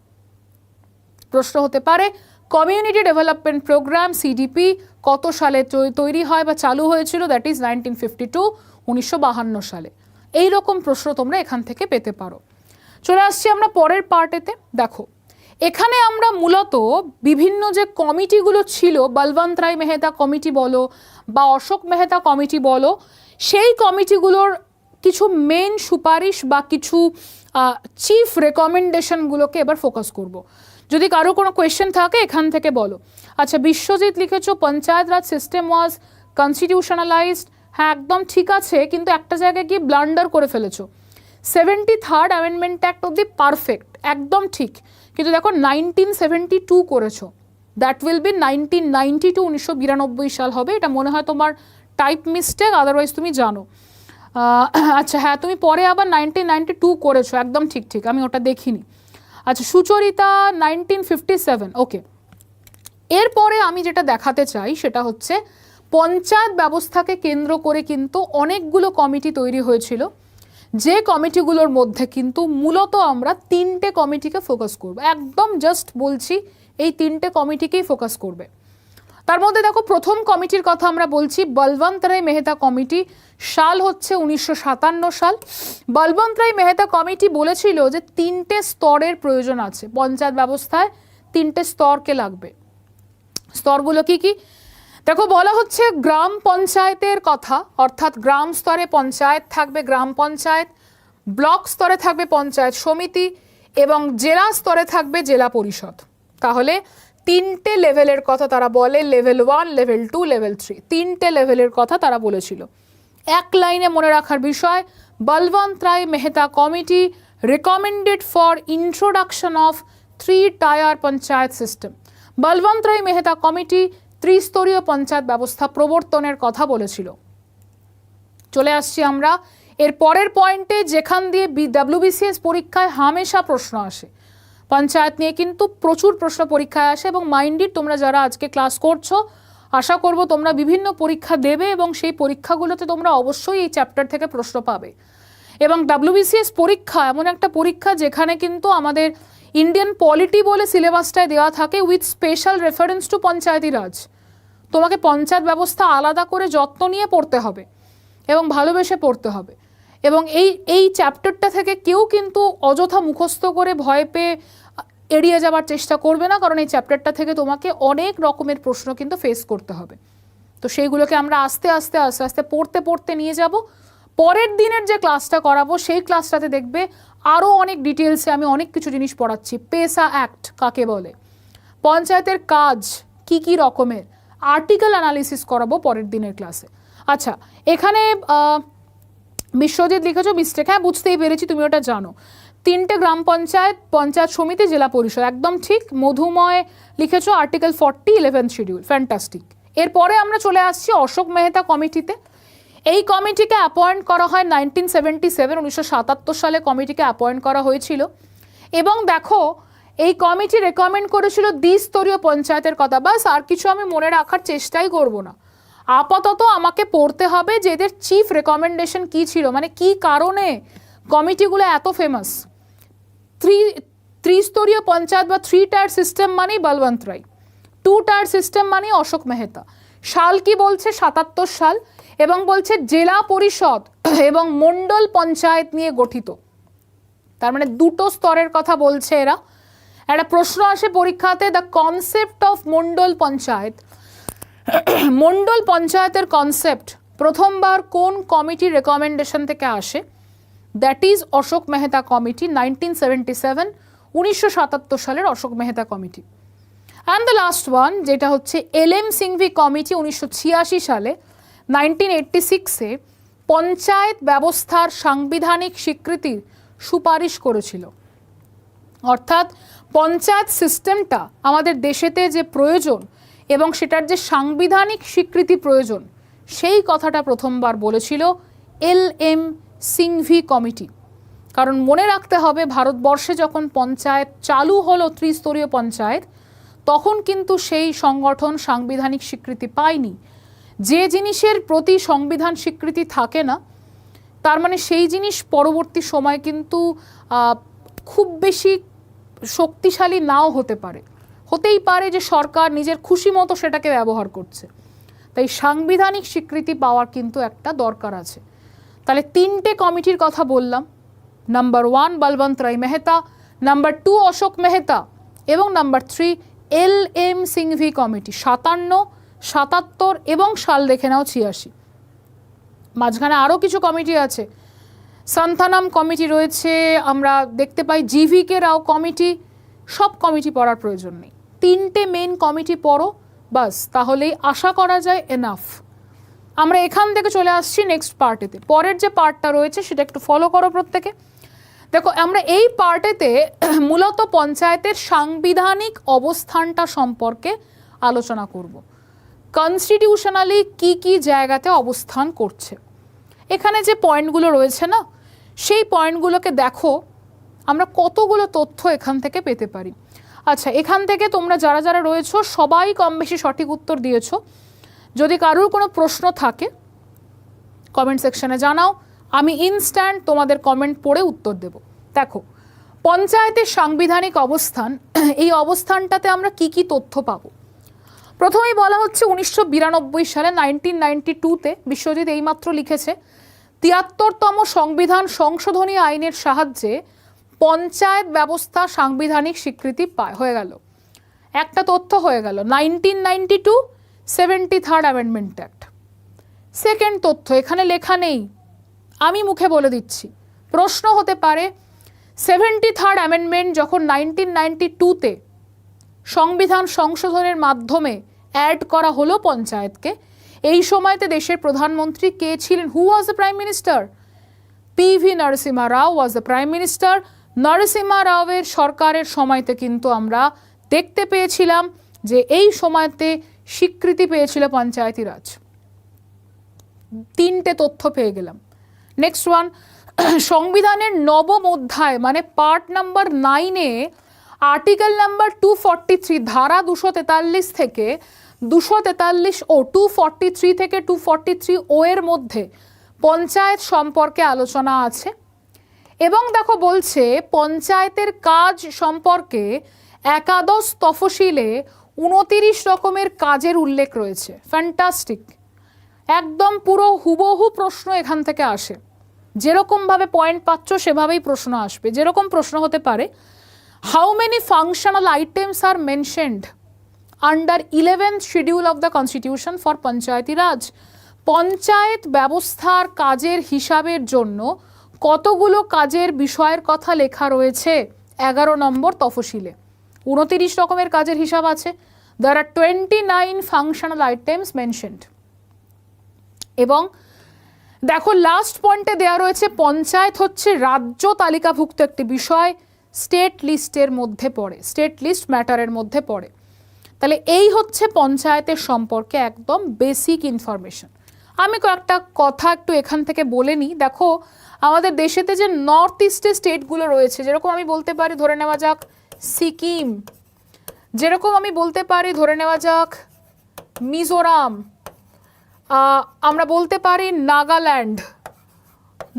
প্রশ্ন হতে পারে কমিউনিটি ডেভেলপমেন্ট প্রোগ্রাম সিডিপি কত সালে তৈরি হয় বা চালু হয়েছিল, দ্যাট ইজ 1952, 1952 সালে। এই রকম প্রশ্ন তোমরা এখান থেকে পেতে পারো। চলে আসছি আমরা পরের পার্টেতে। দেখো এখানে আমরা মূলত বিভিন্ন যে কমিটিগুলো ছিল, বলবন্ত রায় মেহতা কমিটি বলো বা অশোক মেহতা কমিটি বলো, সেই কমিটিগুলোর কিছু মেন সুপারিশ বা কিছু চিফ রেকমেন্ডেশনগুলোকে এবার ফোকাস করব। যদি কারো কোনো কোয়েশ্চেন থাকে এখান থেকে বলো। আচ্ছা, বিশ্বজিৎ লিখেছো পঞ্চায়েত রাজ সিস্টেম ওয়াজ কনস্টিটিউশনালাইজড। হ্যাঁ, একদম ঠিক আছে, কিন্তু একটা জায়গায় গিয়ে ব্লান্ডার করে ফেলেছো। 73rd amendment act of the perfect, একদম ঠিক, কিন্তু দেখো 1972 করেছো, দ্যাট উইল বি 1992, 1992 সাল হবে। এটা মনে হয় তোমার টাইপ মিস্টেক, আদারওয়াইজ তুমি জানো। আচ্ছা হ্যাঁ, তুমি পরে আবার 1992 করেছো, একদম ঠিক ঠিক, আমি ওটা দেখিনি। আচ্ছা, সুচরিতা 1957, ওকে। এরপরে আমি যেটা দেখাতে চাই সেটা হচ্ছে পঞ্চায়েত ব্যবস্থাকে কেন্দ্র করে কিন্তু অনেকগুলো কমিটি তৈরি হয়েছিল, যে কমিটিগুলোর মধ্যে কিন্তু মূলত আমরা 3টে কমিটিকে ফোকাস করব। একদম জাস্ট বলছি, এই 3টে কমিটিকেই ফোকাস করবে। তার মধ্যে দেখো প্রথম কমিটির কথা আমরা বলছি বলবন্ত রায় মেহতা কমিটি, সাল হচ্ছে 1957 সাল। বলবন্ত রায় মেহতা কমিটি বলেছিল যে 3টে স্তরের প্রয়োজন আছে পঞ্চায়েত ব্যবস্থায়, 3টে স্তরকে লাগবে। স্তরগুলো কি কি দেখো, বলা হচ্ছে গ্রাম পঞ্চায়েতের কথা, অর্থাৎ গ্রাম স্তরে পঞ্চায়েত থাকবে, গ্রাম পঞ্চায়েত, ব্লক স্তরে থাকবে পঞ্চায়েত সমিতি, এবং জেলা স্তরে থাকবে জেলা পরিষদ। তাহলে 3টে লেভেলের কথা তারা বলে, লেভেল 1, লেভেল 2, লেভেল 3, 3টে লেভেলের কথা তারা বলেছিল। এক লাইনে মনে রাখার বিষয়, Balwant Rai Mehta committee recommended for introduction of 3-tier panchayat system. Balwant Rai Mehta committee ত্রিস্তরীয় পঞ্চায়েত ব্যবস্থা প্রবর্তনের কথা বলেছিল। চলে আসছি আমরা এর পরের পয়েন্টে, যেখান দিয়ে WBCS পরীক্ষায় হামেশা প্রশ্ন আসে। পঞ্চায়েত নিয়ে কিন্তু প্রচুর প্রশ্ন পরীক্ষায় আসে, এবং মাইন্ডেড তোমরা যারা আজকে ক্লাস করছো, আশা করব তোমরা বিভিন্ন পরীক্ষা দেবে এবং সেই পরীক্ষাগুলোতে তোমরা অবশ্যই এই চ্যাপ্টার থেকে প্রশ্ন পাবে। এবং WBCS পরীক্ষা এমন একটা পরীক্ষা যেখানে কিন্তু আমাদের ইন্ডিয়ান পলিটি বলে সিলেবাসটায় দেওয়া থাকে, উইথ স্পেশাল রেফারেন্স টু পঞ্চায়েতি রাজ। তোমাকে পঞ্চায়েত ব্যবস্থা আলাদা করে যত্ন নিয়ে পড়তে হবে এবং ভালোবেসে পড়তে হবে। এবং এই চ্যাপ্টারটা থেকে কেউ কিন্তু অযথা মুখস্থ করে ভয় পেয়ে এড়িয়ে যাওয়ার চেষ্টা করবে না, কারণ এই চ্যাপ্টারটা থেকে তোমাকে অনেক রকমের প্রশ্ন কিন্তু ফেস করতে হবে। তো সেইগুলোকে আমরা আস্তে আস্তে আস্তে আস্তে পড়তে পড়তে নিয়ে যাব। পরের দিনের যে ক্লাসটা করাবো সেই ক্লাসটাতে দেখবে আরও অনেক ডিটেলসে আমি অনেক কিছু জিনিস পড়াচ্ছি। পেসা অ্যাক্ট কাকে বলে, পঞ্চায়েতের কাজ কি কি রকমের, আর্টিকেল অ্যানালিসিস করাবো পরের দিনের ক্লাসে। আচ্ছা, এখানে বিশ্বজিৎ লিখেছো মিস্টেক, হ্যাঁ বুঝতেই পেরেছি, তুমি ওটা জানো। 3টে গ্রাম পঞ্চায়েত, পঞ্চায়েত সমিতি, জেলা পরিষদ, একদম ঠিক। মধুময় লিখেছো আর্টিকেল 40 11th শিডিউল, ফ্যান্টাস্টিক। এরপরে আমরা চলে আসছি অশোক মেহতা কমিটিতে। এই কমিটিকে অ্যাপয়েন্ট করা হয় 1977, 1977 সালে কমিটিকে অ্যাপয়েন্ট করা হয়েছিল। এবং দেখো এই কমিটি রেকমেন্ড করেছিল দ্বিস্তরীয় পঞ্চায়েতের কথা। বাস, আর কিছু আমি মনে রাখার চেষ্টাই করব না। আপাতত আমাকে পড়তে হবে যে এদের চিফ রেকমেন্ডেশন কী ছিল, মানে কি কারণে কমিটিগুলো এত ফেমাস। ত্রিস্তরীয় পঞ্চায়েত বা 3-tier সিস্টেম মানেই বলবন্ত রায়, 2-tier সিস্টেম মানে অশোক মেহতা। সাল কি বলছে, 77 সাল, এবং বলছে জেলা পরিষদ এবং মণ্ডল পঞ্চায়েত নিয়ে গঠিত। তার মানে দুটো স্তরের কথা বলছে এরা। একটা প্রশ্ন আসে পরীক্ষাতে, the concept of Mandal panchayat. Mandal পঞ্চায়েতের কনসেপ্ট প্রথমবার কোন কমিটির রেকমেন্ডেশন থেকে আসে? That is Ashok Mehta committee, 1977, 1977 সালের Ashok Mehta committee. And the last one, যেটা হচ্ছে LM সিংভি কমিটি, 1986 সালে, 1986-এ পঞ্চায়েত ব্যবস্থার সাংবিধানিক স্বীকৃতির সুপারিশ করেছিল। অর্থাৎ পঞ্চায়েত সিস্টেমটা আমাদের দেশেতে যে প্রয়োজন এবং সেটার যে সাংবিধানিক স্বীকৃতি প্রয়োজন, সেই কথাটা প্রথমবার বলেছিল LM সিংভি কমিটি। কারণ মনে রাখতে হবে, ভারতবর্ষে যখন পঞ্চায়েত চালু হলো, ত্রিস্তরীয় পঞ্চায়েত, তখন কিন্তু সেই সংগঠন সাংবিধানিক স্বীকৃতি পায়নি। যে জিনিসের প্রতি সংবিধান স্বীকৃতি থাকে না, তার মানে সেই জিনিস পরবর্তী সময় কিন্তু খুব বেশি শক্তিশালী নাও হতে পারে। হতেই পারে যে সরকার নিজের খুশি মতো সেটাকে ব্যবহার করছে। তাই সাংবিধানিক স্বীকৃতি পাওয়ার কিন্তু একটা দরকার আছে। তাহলে 3টে কমিটির কথা বললাম। নাম্বার 1 বলবন্ত রায় মেহতা, নাম্বার 2 অশোক মেহতা, এবং নাম্বার 3 LM সিংভি কমিটি, 57, 77 এবং সাল দেখে নাও 86। মাঝখানে আরও কিছু কমিটি আছে, সান্থানাম কমিটি রয়েছে, আমরা দেখতে পাই GVK রাও কমিটি। সব কমিটি পড়ার প্রয়োজন নেই, 3টে মেন কমিটি পড়ো বাস, তাহলেই আশা করা যায় এনাফ। আমরা এখান থেকে চলে আসছি নেক্সট পার্টেতে। পরের যে পার্টটা রয়েছে সেটা একটু ফলো করো প্রত্যেকে। দেখো, আমরা এই পার্টেতে মূলত পঞ্চায়েতের সাংবিধানিক অবস্থানটা সম্পর্কে আলোচনা করব। কনস্টিটিউশনালি কি কি জায়গাতে অবস্থান করছে, এখানে যে পয়েন্টগুলো রয়েছে না, সেই পয়েন্টগুলোকে দেখো আমরা কতগুলো তথ্য এখান থেকে পেতে পারি। আচ্ছা, এখান থেকে তোমরা যারা যারা রয়েছো সবাই কম বেশি সঠিক উত্তর দিয়েছো। যদি কারোর কোনো প্রশ্ন থাকে কমেন্ট সেকশনে জানাও, আমি ইনস্ট্যান্ট তোমাদের কমেন্ট পড়ে উত্তর দেব। দেখো, পঞ্চায়েতের সাংবিধানিক অবস্থান, এই অবস্থানটাতে আমরা কি কি তথ্য পাবো। প্রথমেই বলা হচ্ছে 1992 সালে, 1992-তে বিশ্বজিৎ এইমাত্র লিখেছে, 73তম সংবিধান সংশোধনী আইনের সাহায্যে পঞ্চায়েত ব্যবস্থা সাংবিধানিক স্বীকৃতি হয়ে গেল। একটা তথ্য হয়ে গেল 1992 73rd অ্যামেন্ডমেন্ট অ্যাক্ট। সেকেন্ড তথ্য এখানে লেখা নেই, আমি মুখে বলে দিচ্ছি, প্রশ্ন হতে পারে 73rd অ্যামেন্ডমেন্ট যখন 1992-তে সংবিধান সংশোধনের মাধ্যমে অ্যাড করা হলো পঞ্চায়েতকে, এই সময়তে দেশের প্রধানমন্ত্রী কে ছিলেন? Who was the prime minister? PV Narasimha Rao was the Prime Minister. Narasimha রাওয়ের সরকারের সময়তে কিন্তু আমরা দেখতে পেয়েছিলাম যে এই সময়তে স্বীকৃতি পেয়েছিল পঞ্চায়েতি রাজ। 3টে তথ্য পেয়ে গেলাম। নেক্সট ওয়ান, সংবিধানের নবম অধ্যায় মানে পার্ট নাম্বার 9-এ আর্টিকেল নাম্বার 243 ধারা 243 থেকে 243 ও 243 থেকে 243 ও এর মধ্যে পঞ্চায়েত সম্পর্কে আলোচনা আছে। এবং দেখো বলছে পঞ্চায়েতের কাজ সম্পর্কে একাদশ তফসিলে 29 রকমের কাজের উল্লেখ রয়েছে। ফ্যান্টাস্টিক, একদম পুরো হুবহু প্রশ্ন এখান থেকে আসে। যেরকমভাবে পয়েন্ট পাচ্ছ সেভাবেই প্রশ্ন আসবে। যেরকম প্রশ্ন হতে পারে, how many functional items are mentioned under 11th schedule of the constitution for panchayati raj? Panchayat ব্যবস্থার কাজের হিসাবের জন্য কতগুলো কাজের বিষয়ের কথা লেখা রয়েছে 11 নম্বর তফসিলে? 29 রকমের কাজের হিসাব আছে। There are 29 functional items mentioned। এবং দেখো লাস্ট পয়েন্টে দেওয়া রয়েছে পঞ্চায়েত হচ্ছে রাজ্য তালিকাভুক্ত একটি বিষয়, স্টেট লিস্টের মধ্যে পড়ে, স্টেট লিস্ট ম্যাটারের মধ্যে পড়ে। তাহলে এই হচ্ছে পঞ্চায়েতের সম্পর্কে একদম বেসিক ইনফরমেশন। আমি কয়েকটা কথা একটু এখান থেকে বলে নিই। দেখো আমাদের দেশেতে যে নর্থ ইস্টের স্টেটগুলো রয়েছে, যেরকম আমি বলতে পারি ধরে নেওয়া যাক সিকিম, যেরকম আমি বলতে পারি ধরে নেওয়া যাক মিজোরাম, আমরা বলতে পারি নাগাল্যান্ড,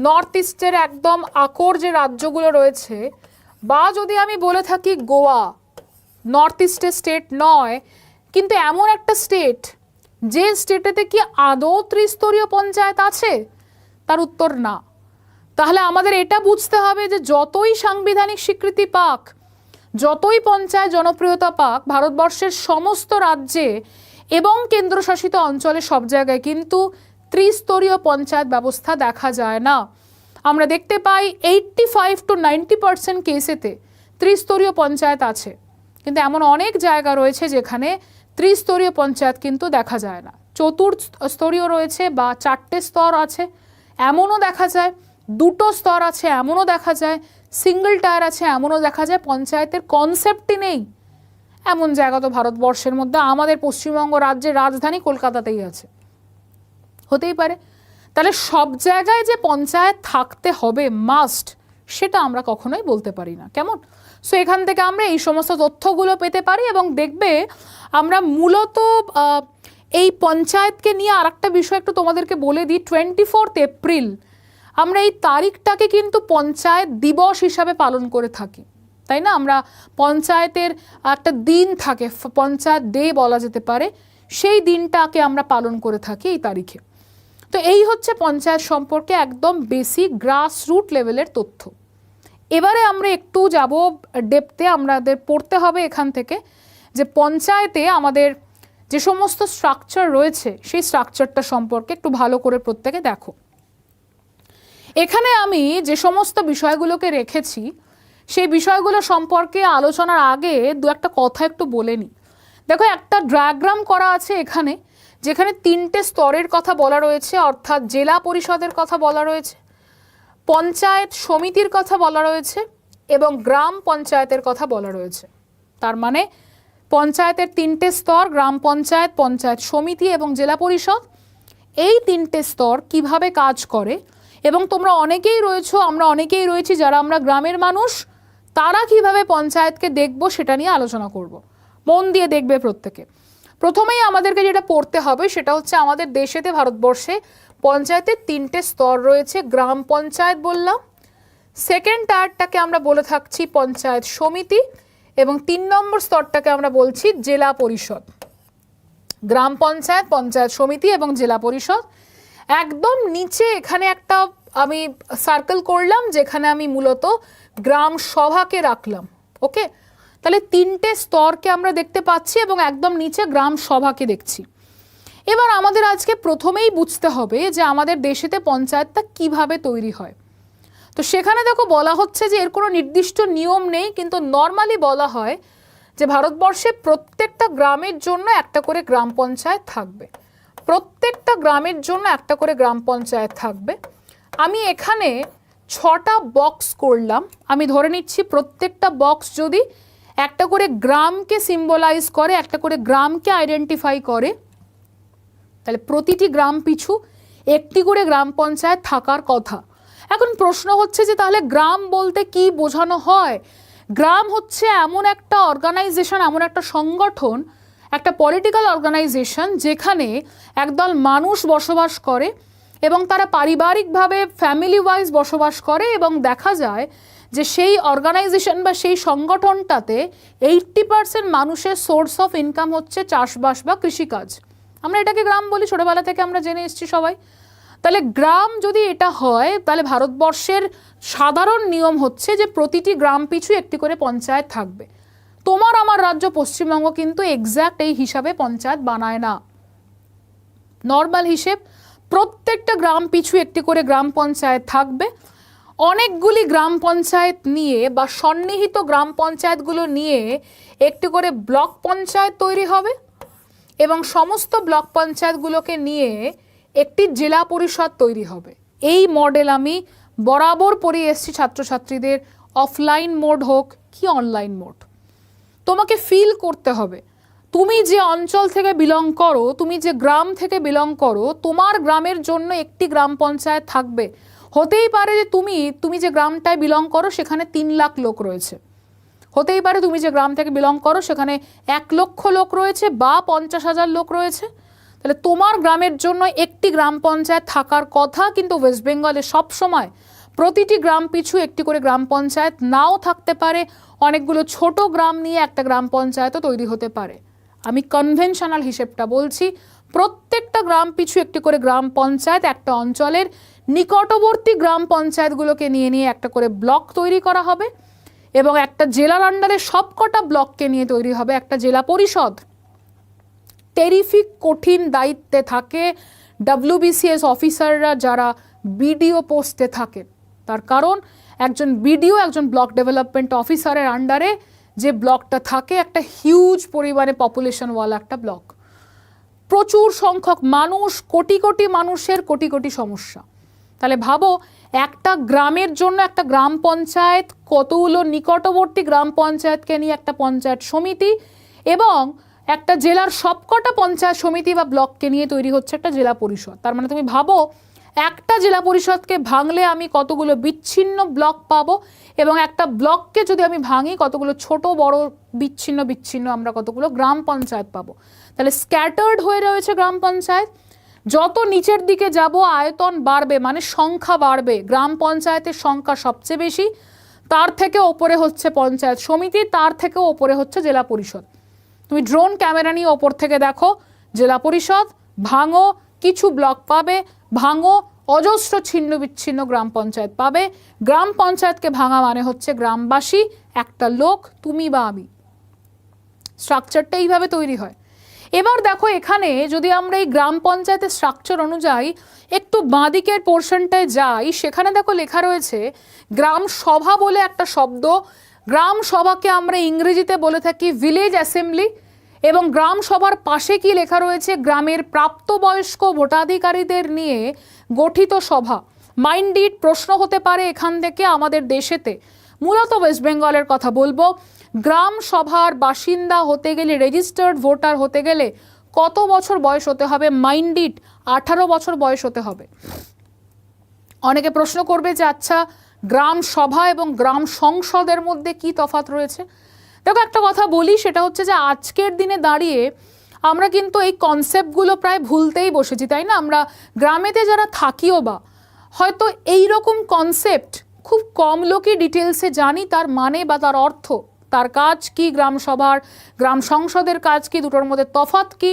নর্থ ইস্টের একদম আকর যে রাজ্যগুলো রয়েছে, বা যদি আমি বলে থাকি গোয়া, নর্থ ইস্টের স্টেট নয় কিন্তু এমন একটা স্টেট যে স্টেটেতে কি আদৌ ত্রিস্তরীয় পঞ্চায়েত আছে? তার উত্তর না। তাহলে আমাদের এটা বুঝতে হবে যে যতই সাংবিধানিক স্বীকৃতি পাক, যতই পঞ্চায়েত জনপ্রিয়তা পাক, ভারতবর্ষের সমস্ত রাজ্যে এবং কেন্দ্রশাসিত অঞ্চলে সব জায়গায় কিন্তু ত্রিস্তরীয় পঞ্চায়েত ব্যবস্থা দেখা যায় না। আমরা দেখতে পাই 85 to 90% কেসেতে ত্রিস্তরীয় পঞ্চায়েত আছে, কিন্তু এমন অনেক জায়গা রয়েছে যেখানে ত্রিস্তরীয় পঞ্চায়েত কিন্তু দেখা যায় না। চতুর্স্তরীয় রয়েছে বা 4টে স্তর আছে এমনও দেখা যায়, 2টো স্তর আছে এমনও দেখা যায়, সিঙ্গল টায়ার আছে এমনও দেখা যায়। পঞ্চায়েতের কনসেপ্টই নেই এমন জায়গা তো ভারতবর্ষের মধ্যে আমাদের পশ্চিমবঙ্গ রাজ্যের রাজধানী কলকাতাতেই আছে, হতেই পারে। তাহলে সব জায়গায় যে পঞ্চায়েত থাকতে হবে মাস্ট, সেটা আমরা কখনোই বলতে পারি না, কেমন? সো এখান থেকে আমরা এই সমস্ত তথ্যগুলো পেতে পারি। এবং দেখবে আমরা মূলত এই পঞ্চায়েতকে নিয়ে আর একটা বিষয় একটু তোমাদেরকে বলে দিই। 24 এপ্রিল আমরা এই তারিখটাকে কিন্তু পঞ্চায়েত দিবস হিসাবে পালন করে থাকি, তাই না? আমরা পঞ্চায়েতের একটা দিন থাকে, পঞ্চায়েত ডে বলা যেতে পারে, সেই দিনটাকে আমরা পালন করে থাকি এই তারিখে। তো এই হচ্ছে পঞ্চায়েত সম্পর্কে একদম বেসিক গ্রাসরুট লেভেলের তথ্য। এবারে আমরা একটু যাব ডেপথে, আমাদের পড়তে হবে এখান থেকে যে পঞ্চায়েতে আমাদের যে সমস্ত স্ট্রাকচার রয়েছে সেই স্ট্রাকচারটা সম্পর্কে একটু ভালো করে প্রত্যেকে দেখো। এখানে আমি যে সমস্ত বিষয়গুলোকে রেখেছি সেই বিষয়গুলো সম্পর্কে আলোচনার আগে দু একটা কথা একটু বলে নিই। দেখো একটা ডায়াগ্রাম করা আছে এখানে, যেখানে 3টে স্তরের কথা বলা রয়েছে, অর্থাৎ জেলা পরিষদের কথা বলা রয়েছে, পঞ্চায়েত সমিতির কথা বলা রয়েছে এবং গ্রাম পঞ্চায়েতের কথা বলা রয়েছে। তার মানে পঞ্চায়েতের 3টে স্তর, গ্রাম পঞ্চায়েত, পঞ্চায়েত সমিতি এবং জেলা পরিষদ, এই 3টে স্তর কিভাবে কাজ করে। এবং তোমরা অনেকেই রয়েছো, আমরা অনেকেই রয়েছি যারা আমরা গ্রামের মানুষ, তারা কিভাবে পঞ্চায়েতকে দেখব সেটা নিয়ে আলোচনা করব। মন দিয়ে দেখবে প্রত্যেকে। প্রথমেই আমাদেরকে যেটা পড়তে হবে সেটা হচ্ছে আমাদের দেশেতে, ভারতবর্ষে পঞ্চায়েতের 3টে স্তর রয়েছে। গ্রাম পঞ্চায়েত বললাম, সেকেন্ড টায়ারটাকে আমরা বলে থাকছি পঞ্চায়েত সমিতি এবং 3 নম্বর স্তরটাকে আমরা বলছি জেলা পরিষদ। গ্রাম পঞ্চায়েত, পঞ্চায়েত সমিতি এবং জেলা পরিষদ। একদম নিচে এখানে একটা আমি সার্কেল করলাম যেখানে আমি মূলত গ্রাম সভাকে রাখলাম। ওকে, তাহলে 3টে স্তরকে আমরা দেখতে পাচ্ছি এবং একদম নিচে গ্রাম সভাকে দেখছি। এবার আমাদের আজকে প্রথমেই বুঝতে হবে যে আমাদের দেশেতে পঞ্চায়েতটা কিভাবে তৈরি হয়। তো সেখানে দেখো বলা হচ্ছে যে এর কোনো নির্দিষ্ট নিয়ম নেই, কিন্তু নর্মালি বলা হয় যে ভারতবর্ষে প্রত্যেকটা গ্রামের জন্য একটা করে গ্রাম পঞ্চায়েত থাকবে, প্রত্যেকটা গ্রামের জন্য একটা করে গ্রাম পঞ্চায়েত থাকবে। আমি এখানে 6টা বক্স করলাম, আমি ধরে নিচ্ছি প্রত্যেকটা বক্স যদি একটা করে গ্রামকে সিম্বলাইজ করে, একটা করে গ্রামকে আইডেন্টিফাই করে, তাহলে প্রতিটি গ্রাম পিছু একটি করে গ্রাম পঞ্চায়েত থাকার কথা। এখন প্রশ্ন হচ্ছে যে তাহলে গ্রাম বলতে কি বোঝানো হয়? গ্রাম হচ্ছে এমন একটা অর্গানাইজেশন, এমন একটা সংগঠন, একটা পলিটিক্যাল অর্গানাইজেশন যেখানে একদল মানুষ বসবাস করে এবং তারা পারিবারিকভাবে ফ্যামিলি ওয়াইজ বসবাস করে, এবং দেখা যায় যে সেই অর্গানাইজেশন বা সেই সংগঠনটাতে 80% মানুষের সোর্স অফ ইনকাম হচ্ছে চাষবাস বা কৃষিকাজ। আমরা এটাকে গ্রাম বলি, ছোটবেলা থেকে আমরা জেনে এসেছি সবাই। তাহলে গ্রাম যদি এটা হয়, তাহলে ভারতবর্ষের সাধারণ নিয়ম হচ্ছে যে প্রতিটি গ্রাম পিছু একটি করে পঞ্চায়েত থাকবে। তোমার আমার রাজ্য পশ্চিমবঙ্গ কিন্তু এক্স্যাক্ট এই হিসাবে পঞ্চায়েত বানায় না। নর্মাল হিসেব প্রত্যেকটা গ্রাম পিছু একটি করে গ্রাম পঞ্চায়েত থাকবে। অনেকগুলি গ্রাম পঞ্চায়েত নিয়ে বা সন্নিহিত গ্রাম পঞ্চায়েতগুলো নিয়ে একটি করে ব্লক পঞ্চায়েত তৈরি হবে, এবং সমস্ত ব্লক পঞ্চায়েতগুলোকে নিয়ে একটি জেলা পরিষদ তৈরি হবে। এই মডেল আমি বরাবর পড়িয়ে এসেছি ছাত্রছাত্রীদের, অফলাইন মোড হোক কি অনলাইন মোড। তোমাকে ফিল করতে হবে তুমি যে অঞ্চল থেকে বিলং করো, তুমি যে গ্রাম থেকে বিলং করো, তোমার গ্রামের জন্য একটি গ্রাম পঞ্চায়েত থাকবে। হতেই পারে যে তুমি যে গ্রামটায় বিলং করো সেখানে 3 লাখ লোক রয়েছে, হতেই পারে তুমি যে গ্রাম থেকে বিলং করো সেখানে 1 লক্ষ লোক রয়েছে বা 50,000 লোক রয়েছে। তাহলে তোমার গ্রামের জন্য একটি গ্রাম পঞ্চায়েত থাকার কথা, কিন্তু ওয়েস্ট বেঙ্গলে সবসময় প্রতিটি গ্রাম পিছু একটি করে গ্রাম পঞ্চায়েত নাও থাকতে পারে, অনেকগুলো ছোট গ্রাম নিয়ে একটা গ্রাম পঞ্চায়েতও তৈরি হতে পারে। আমি কনভেনশনাল হিসেবটা বলছি, প্রত্যেকটা গ্রাম পিছু একটি করে গ্রাম পঞ্চায়েত একটা অঞ্চলের নিকটবর্তী গ্রাম পঞ্চায়েতগুলোকে নিয়ে নিয়ে একটা করে ব্লক তৈরি করা হবে, এবং একটা জেলার আন্ডারে সবকটা ব্লককে নিয়ে তৈরি হবে একটা জেলা পরিষদ। টেরিফিক কঠিন দায়িত্বে থাকে WBCS অফিসাররা যারা বিডিও পোস্টে থাকেন, তার কারণ একজন বিডিও একজন ব্লক ডেভেলপমেন্ট অফিসারের আন্ডারে যে ব্লকটা থাকে একটা হিউজ পরিমাণে পপুলেশনওয়ালা একটা ব্লক, প্রচুর সংখ্যক মানুষ, কোটি কোটি মানুষের কোটি কোটি সমস্যা। তাহলে ভাবো একটা গ্রামের জন্য একটা গ্রাম পঞ্চায়েত, কতগুলো নিকটবর্তী গ্রাম পঞ্চায়েতকে নিয়ে একটা পঞ্চায়েত সমিতি, এবং একটা জেলার সবকটা পঞ্চায়েত সমিতি বা ব্লককে নিয়ে তৈরি হচ্ছে একটা জেলা পরিষদ। তার মানে তুমি ভাবো একটা জেলা পরিষদকে ভাঙলে আমি কতগুলো বিচ্ছিন্ন ব্লক পাবো, এবং একটা ব্লককে যদি আমি ভাঙি কতগুলো ছোট বড় বিচ্ছিন্ন বিচ্ছিন্ন আমরা কতগুলো গ্রাম পঞ্চায়েত পাবো। তাহলে স্ক্যাটার্ড হয়ে রয়েছে গ্রাম পঞ্চায়েত। যত নিচের দিকে যাব আয়তন বাড়বে, মানে সংখ্যা বাড়বে, গ্রাম পঞ্চায়েতের সংখ্যা সবচেয়ে বেশি, তার থেকে ওপরে হচ্ছে পঞ্চায়েত সমিতি, তার থেকেও ওপরে হচ্ছে জেলা পরিষদ। তুমি ড্রোন ক্যামেরা নিয়ে ওপর থেকে দেখো, জেলা পরিষদ ভাঙো, কিছু ব্লক পাবে, ভাঙো অজস্র ছিন্ন বিচ্ছিন্ন গ্রাম পঞ্চায়েত পাবে। গ্রাম পঞ্চায়েতকে ভাঙা মানে হচ্ছে গ্রামবাসী, একটা লোক, তুমি বা আমি। স্ট্রাকচারটা এইভাবে তৈরি হয়। এবার দেখো এখানে যদি আমরা এই গ্রাম পঞ্চায়েতের স্ট্রাকচার অনুযায়ী একটু বাঁদিকের পোর্শনটায় যাই, সেখানে দেখো লেখা রয়েছে গ্রাম সভা বলে একটা শব্দ। গ্রাম সভাকে আমরা ইংরেজিতে বলে থাকি ভিলেজ অ্যাসেম্বলি, এবং গ্রাম সভার পাশে কি লেখা রয়েছে, গ্রামের প্রাপ্তবয়স্ক ভোটাধিকারীদের নিয়ে গঠিত সভা। মাইন্ডিড প্রশ্ন হতে পারে এখান থেকে আমাদের দেশেতে, মূলত ওয়েস্ট বেঙ্গলের কথা বলবো, গ্রাম সভার বাসিন্দা হতে গেলে, রেজিস্টার্ড ভোটার হতে গেলে কত বছর বয়স হতে হবে? মাইন্ডিড 18 বছর বয়স হতে হবে। অনেকে প্রশ্ন করবে যে আচ্ছা গ্রাম সভা এবং গ্রাম সংসদের মধ্যে কি তফাৎ রয়েছে? দেখো একটা কথা বলি, সেটা হচ্ছে যে আজকের দিনে দাঁড়িয়ে আমরা কিন্তু এই কনসেপ্টগুলো প্রায় ভুলতেই বসেছি, তাই না? আমরা গ্রামেতে যারা থাকিও বা হয়তো এই রকম কনসেপ্ট খুব কম লোকই ডিটেলসে জানি, তার মানে বা তার অর্থ, তার কাজ কি, গ্রাম সভার গ্রাম সংসদের কাজ কি, দুটোর মধ্যে তফাৎ কি,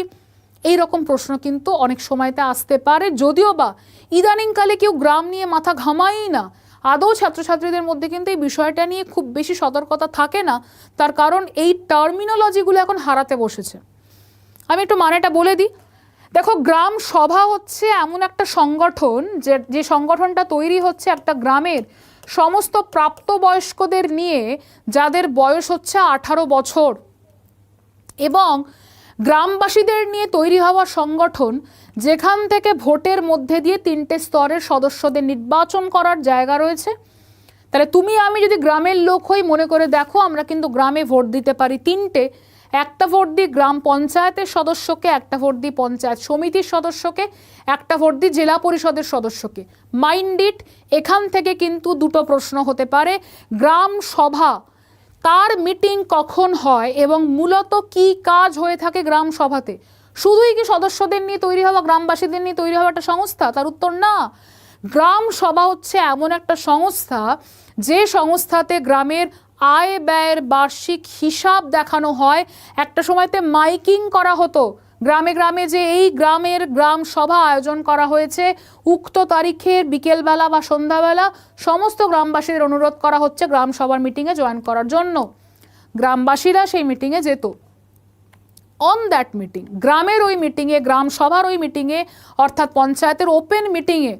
এই রকম প্রশ্ন কিন্তু অনেক সময়তে আসতে পারে। যদিও বা ইদানিংকালে কেউ গ্রাম নিয়ে মাথা ঘামায়ই না, আদৌ ছাত্রছাত্রীদের মধ্যে কিন্তু এই বিষয়টা নিয়ে খুব বেশি সতর্কতা থাকে না, তার কারণ এই টার্মিনোলজিগুলো এখন হারাতে বসেছে। আমি একটু মানেটা বলে দিই। দেখো গ্রাম সভা হচ্ছে এমন একটা সংগঠন যে সংগঠনটা তৈরি হচ্ছে একটা গ্রামের সমস্ত প্রাপ্তবয়স্কদের নিয়ে, যাদের বয়স হচ্ছে 18 বছর, এবং গ্রামবাসীদের নিয়ে তৈরি হওয়া সংগঠন যেখান থেকে ভোটের মধ্যে দিয়ে 3টে স্তরের সদস্যদের নির্বাচন করার জায়গা রয়েছে। তাহলে তুমি আমি যদি গ্রামের লোক হই, মনে করে দেখো আমরা কিন্তু গ্রামে ভোট দিতে পারি 3টে। একটা ভোট দিই গ্রাম পঞ্চায়েতের সদস্যকে, একটা ভোট দিই পঞ্চায়েত সমিতির সদস্যকে, একটা ভোট দিই জেলা পরিষদের সদস্যকে। মাইন্ড ইট, এখান থেকে কিন্তু দুটো প্রশ্ন হতে পারে। গ্রাম সভা তার মিটিং কখন হয় এবং মূলত কি কাজ হয়ে থাকে গ্রাম সভাতে? শুধুই কি সদস্যদের নিয়ে তৈরি হওয়া, গ্রামবাসীদের নিয়ে তৈরি হওয়া একটা সংস্থা? তার উত্তর না। গ্রাম সভা হচ্ছে এমন একটা সংস্থা যে সংস্থাতে গ্রামের আয় ব্যয়ের বার্ষিক হিসাব দেখানো হয়। একটা সময়তে মাইকিং করা হতো গ্রামে গ্রামে যে এই গ্রামের গ্রাম সভা আয়োজন করা হয়েছে, উক্ত তারিখের বিকেলবেলা বা সন্ধ্যাবেলা সমস্ত গ্রামবাসীদের অনুরোধ করা হচ্ছে গ্রাম সভার মিটিংয়ে জয়েন করার জন্য। গ্রামবাসীরা সেই মিটিংয়ে যেত। অন দ্যাট মিটিং, গ্রামের ওই মিটিংয়ে, গ্রাম সভার ওই মিটিংয়ে, অর্থাৎ পঞ্চায়েতের ওপেন মিটিংয়ে,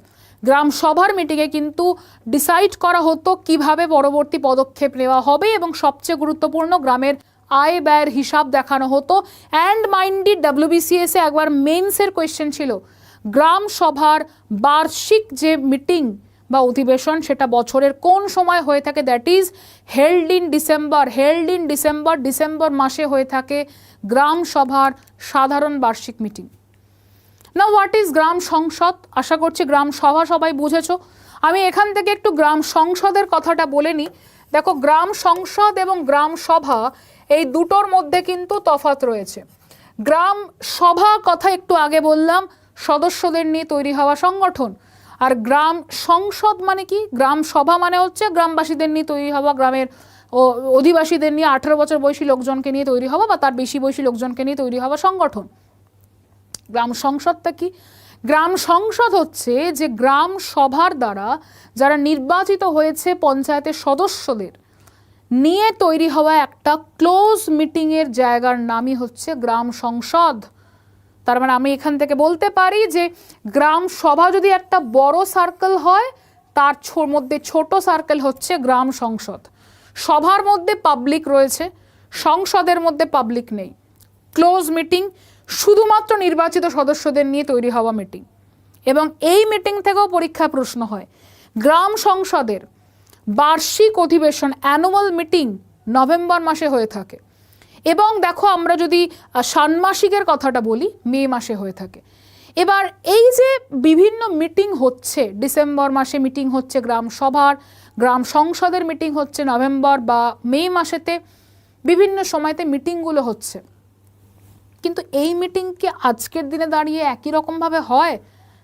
গ্রাম সভার মিটিংয়ে কিন্তু ডিসাইড করা হতো কিভাবে পরবর্তী পদক্ষেপ নেওয়া হবে এবং সবচেয়ে গুরুত্বপূর্ণ গ্রামের আয় ব্যয়ের হিসাব দেখানো হতো। অ্যান্ড মাইন্ডেড WBCS-এ একবার মেন্সের কোয়েশ্চেন ছিল, গ্রাম সভার বার্ষিক যে মিটিং বা অধিবেশন সেটা বছরের কোন সময় হয়ে থাকে? That is held in December. December মাসে হয়ে থাকে গ্রাম সভার সাধারণ বার্ষিক মিটিং। না, হোয়াট ইজ গ্রাম সংসদ? আশা করছি গ্রাম সভা সবাই বুঝেছ। আমি এখান থেকে একটু গ্রাম সংসদের কথাটা বলে নিই। দেখো, গ্রাম সংসদ এবং গ্রাম সভা এই দুটোর মধ্যে কিন্তু তফাৎ রয়েছে। গ্রাম সভা কথা একটু আগে বললাম, সদস্যদের নিয়ে তৈরি হওয়া সংগঠন। আর গ্রাম সংসদ মানে কি? গ্রাম সভা মানে হচ্ছে গ্রামবাসীদের নিয়ে তৈরি হওয়া, গ্রামের অধিবাসীদের নিয়ে 18 বছর বয়সী লোকজনকে নিয়ে তৈরি হওয়া বা তার বেশি বয়সী লোকজনকে নিয়ে তৈরি হওয়া সংগঠন। গ্রাম সংসদটা কি? গ্রাম সংসদ হচ্ছে যে গ্রাম সভার দ্বারা যারা নির্বাচিত হয়েছে পঞ্চায়েতের সদস্যদের নিয়ে তৈরি হওয়া একটা ক্লোজ মিটিংয়ের জায়গার নামই হচ্ছে গ্রাম সংসদ। তার মানে আমি এখান থেকে বলতে পারি যে গ্রাম সভা যদি একটা বড় সার্কেল হয়, তার মধ্যে ছোট সার্কেল হচ্ছে গ্রাম সংসদ। সভার মধ্যে পাবলিক রয়েছে, সংসদের মধ্যে পাবলিক নেই। ক্লোজ মিটিং, শুধুমাত্র নির্বাচিত সদস্যদের নিয়ে তৈরি হওয়া মিটিং। এবং এই মিটিং থেকেও পরীক্ষা প্রশ্ন হয়। গ্রাম সংসদের বার্ষিক অধিবেশন, অ্যানুয়াল মিটিং নভেম্বর মাসে হয়ে থাকে। এবং দেখো, আমরা যদি ষান্মাসিকের কথাটা বলি, মে মাসে হয়ে থাকে। এবার এই যে বিভিন্ন মিটিং হচ্ছে, ডিসেম্বর মাসে মিটিং হচ্ছে গ্রাম সভার, গ্রাম সংসদের মিটিং হচ্ছে নভেম্বর বা মে মাসেতে, বিভিন্ন সময়তে মিটিংগুলো হচ্ছে। কিন্তু এই মিটিং কি আজকের দিনে দাঁড়িয়ে একই রকমভাবে হয়?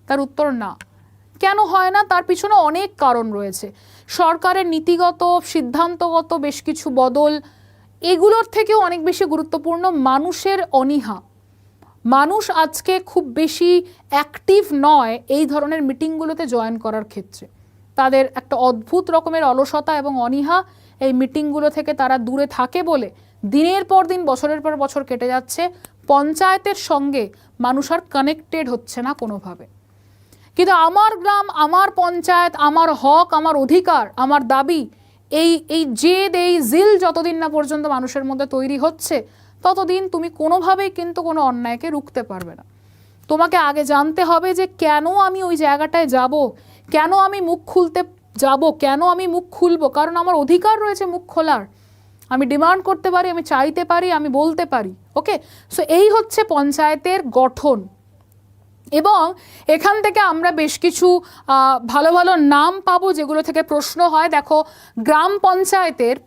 তার উত্তর না। কেন হয় না? তার পিছনে অনেক কারণ রয়েছে। সরকারের নীতিগত, সিদ্ধান্তগত বেশ কিছু বদল, এগুলোর থেকেও অনেক বেশি গুরুত্বপূর্ণ মানুষের অনীহা। মানুষ আজকে খুব বেশি অ্যাক্টিভ নয় এই ধরনের মিটিংগুলোতে জয়েন করার ক্ষেত্রে। তাদের একটা অদ্ভুত রকমের অলসতা এবং অনীহা, এই মিটিংগুলো থেকে তারা দূরে থাকে বলে দিনের পর দিন, বছরের পর বছর কেটে যাচ্ছে, পঞ্চায়েতের সঙ্গে মানুষ আর কানেক্টেড হচ্ছে না কোনোভাবে। কিন্তু আমার গ্রাম, আমার পঞ্চায়েত, আমার হক, আমার অধিকার, আমার দাবি, এই জেদ, এই জিল যতদিন না পর্যন্ত মানুষের মধ্যে তৈরি হচ্ছে, ততদিন তুমি কোনোভাবেই কিন্তু কোনো অন্যায়কে রুখতে পারবে না। তোমাকে আগে জানতে হবে যে কেন আমি ওই জায়গাটায় যাব, কেন আমি মুখ খুলতে যাব, কেন আমি মুখ খুলবো। কারণ আমার অধিকার রয়েছে মুখ খোলার। আমি ডিমান্ড করতে পারি, আমি চাইতে পারি, আমি বলতে পারি। ওকে, সো এই হচ্ছে পঞ্চায়েতের গঠন। এবং এখান থেকে আমরা বেশ কিছু ভালো ভালো নাম পাবো যেগুলো থেকে প্রশ্ন হয়। দেখো, গ্রাম পঞ্চায়েতের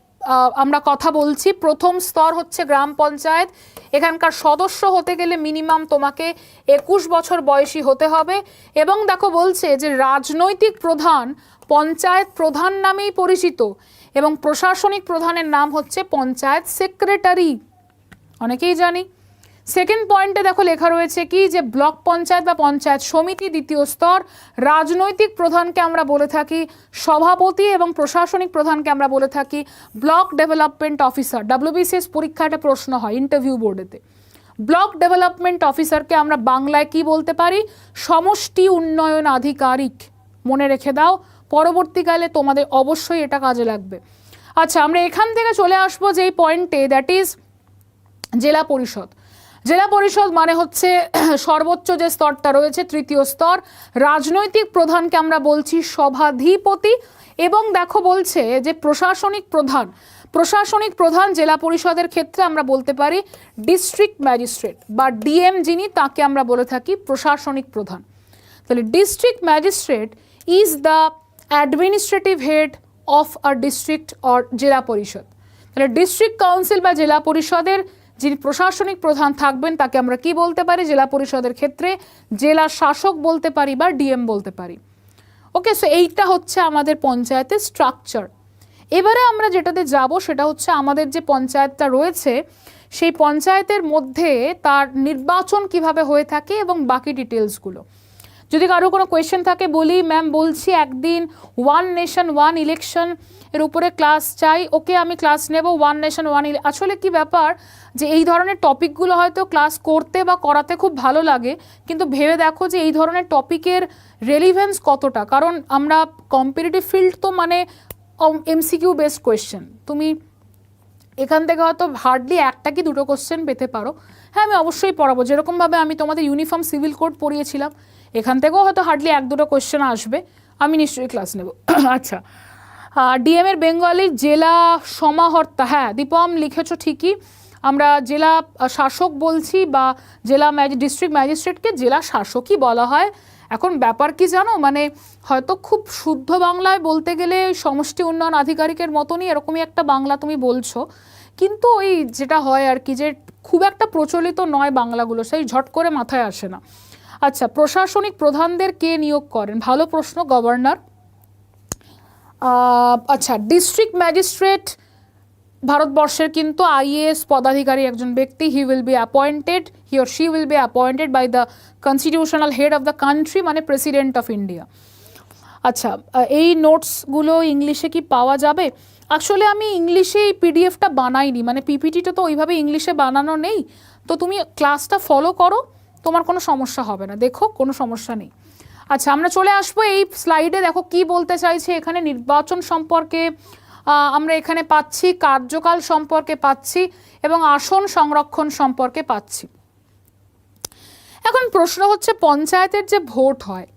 আমরা কথা বলছি, প্রথম স্তর হচ্ছে গ্রাম পঞ্চায়েত। এখানকার সদস্য হতে গেলে মিনিমাম তোমাকে 21 বছর বয়সী হতে হবে। এবং দেখো বলছে যে রাজনৈতিক প্রধান পঞ্চায়েত প্রধান নামেই পরিচিত এবং প্রশাসনিক প্রধানের নাম হচ্ছে পঞ্চায়েত সেক্রেটারি, অনেকেই জানি। সেকেন্ড পয়েন্টে দেখো লেখা রয়েছে কি, যে ব্লক পঞ্চায়েত বা পঞ্চায়েত সমিতি দ্বিতীয় স্তর, রাজনৈতিক প্রধানকে আমরা বলে থাকি সভাপতি এবং প্রশাসনিক প্রধানকে আমরা বলে থাকি ব্লক ডেভেলপমেন্ট অফিসার। WBCS পরীক্ষাটা প্রশ্ন হয় ইন্টারভিউ বোর্ডেতে। ব্লক ডেভেলপমেন্ট অফিসারকে আমরা বাংলায় কি বলতে পারি? সমষ্টি উন্নয়ন আধিকারিক। মনে রেখে দাও, পরবর্তীকালে তোমাদের অবশ্যই এটা কাজে লাগবে। আচ্ছা, আমরা এখান থেকে চলে আসবো যেই পয়েন্টে, দ্যাট ইজ জেলা পরিষদ। জেলা পরিষদ মানে হচ্ছে সর্বোচ্চ যে স্তরটা রয়েছে, তৃতীয় স্তর। রাজনৈতিক প্রধানকে আমরা বলছি সভাধিপতি। এবং দেখো বলছে যে প্রশাসনিক প্রধান জেলা পরিষদের ক্ষেত্রে আমরা বলতে পারি ডিস্ট্রিক্ট ম্যাজিস্ট্রেট বা ডিএম, যিনি তাকে আমরা বলে থাকি প্রশাসনিক প্রধান। তাহলে district magistrate is the administrative head of a district or জেলা পরিষদ। তাহলে ডিস্ট্রিক্ট কাউন্সিল বা জেলা পরিষদের যিনি প্রশাসনিক প্রধান থাকবেন তাকে আমরা কি বলতে পারি? জেলা পরিষদের ক্ষেত্রে জেলা শাসক বলতে পারি বা ডিএম বলতে পারি। ওকে, সো এইটা হচ্ছে আমাদের পঞ্চায়েতের স্ট্রাকচার। এবারে আমরা যেটাতে যাব সেটা হচ্ছে আমাদের যে পঞ্চায়েতটা রয়েছে সেই পঞ্চায়েতের মধ্যে তার নির্বাচন কিভাবে হয়ে থাকে এবং বাকি ডিটেলসগুলো। যদি কারো কোনো কোয়েশ্চেন থাকে বলি, ম্যাম বলছি একদিন ওয়ান নেশন ওয়ান ইলেকশন এর উপরে ক্লাস চাই। ওকে, আমি ক্লাস নেব ওয়ান নেশন ওয়ান আসলে কি ব্যাপার যে এই ধরনের টপিকগুলো হয়তো ক্লাস করতে বা করাতে খুব ভালো লাগে, কিন্তু ভেবে দেখো যে এই ধরনের টপিকের রেলিভেন্স কতটা। কারণ আমরা কম্পিটিটিভ ফিল্ড তো মানে এমসিকিউ বেসড কোয়েশ্চেন, তুমি এখান থেকে হয়তো হার্ডলি একটা কি দুটো কোশ্চেন পেতে পারো। হ্যাঁ, আমি অবশ্যই পড়াবো, যেরকমভাবে আমি তোমাদের ইউনিফর্ম সিভিল কোড পড়িয়েছিলাম, এখান থেকেও হয়তো হার্ডলি এক দুটো কোশ্চেন আসবে, আমি নিশ্চয়ই ক্লাস নেব। আচ্ছা, ডিএম এর বেঙ্গলি জেলা সমাহর্তা, হ্যাঁ দীপম লিখেছো ঠিকই, আমরা জেলা শাসক বলছি বা জেলা ডিস্ট্রিক্ট ম্যাজিস্ট্রেটকে জেলা শাসকই বলা হয়। এখন ব্যাপার কি জানো, মানে হয়তো খুব শুদ্ধ বাংলায় বলতে গেলে সমষ্টি উন্নয়ন আধিকারিকের মতনই এরকমই একটা বাংলা তুমি বলছো, কিন্তু ওই যেটা হয় আর কি যে খুব একটা প্রচলিত নয় বাংলাগুলো, সেই ঝট করে মাথায় আসে না। আচ্ছা, প্রশাসনিক প্রধানদের কে নিয়োগ করেন? ভালো প্রশ্ন, গভর্নর। আচ্ছা, ডিস্ট্রিক্ট ম্যাজিস্ট্রেট ভারতবর্ষের কিন্তু আইএএস পদাধিকারী একজন ব্যক্তি। He or she will be appointed by the constitutional head of the country, মানে প্রেসিডেন্ট অফ ইন্ডিয়া। আচ্ছা, এই নোটসগুলো ইংলিশে কি পাওয়া যাবে? আসলে আমি ইংলিশে এই পিডিএফটা বানাইনি, মানে পিপিটিটা তো ওইভাবে ইংলিশে বানানো নেই, তো তুমি ক্লাসটা ফলো করো, তোমার কোনো সমস্যা হবে না, দেখো কোনো সমস্যা নেই। আচ্ছা, আমরা চলে আসবো এই স্লাইডে। দেখো কি বলতে চাইছে এখানে, নির্বাচন সম্পর্কে আমরা এখানে পাচ্ছি, কার্যকাল সম্পর্কে পাচ্ছি এবং আসন সংরক্ষণ সম্পর্কে পাচ্ছি। এখন প্রশ্ন হচ্ছে পঞ্চায়েতের যে ভোট হয়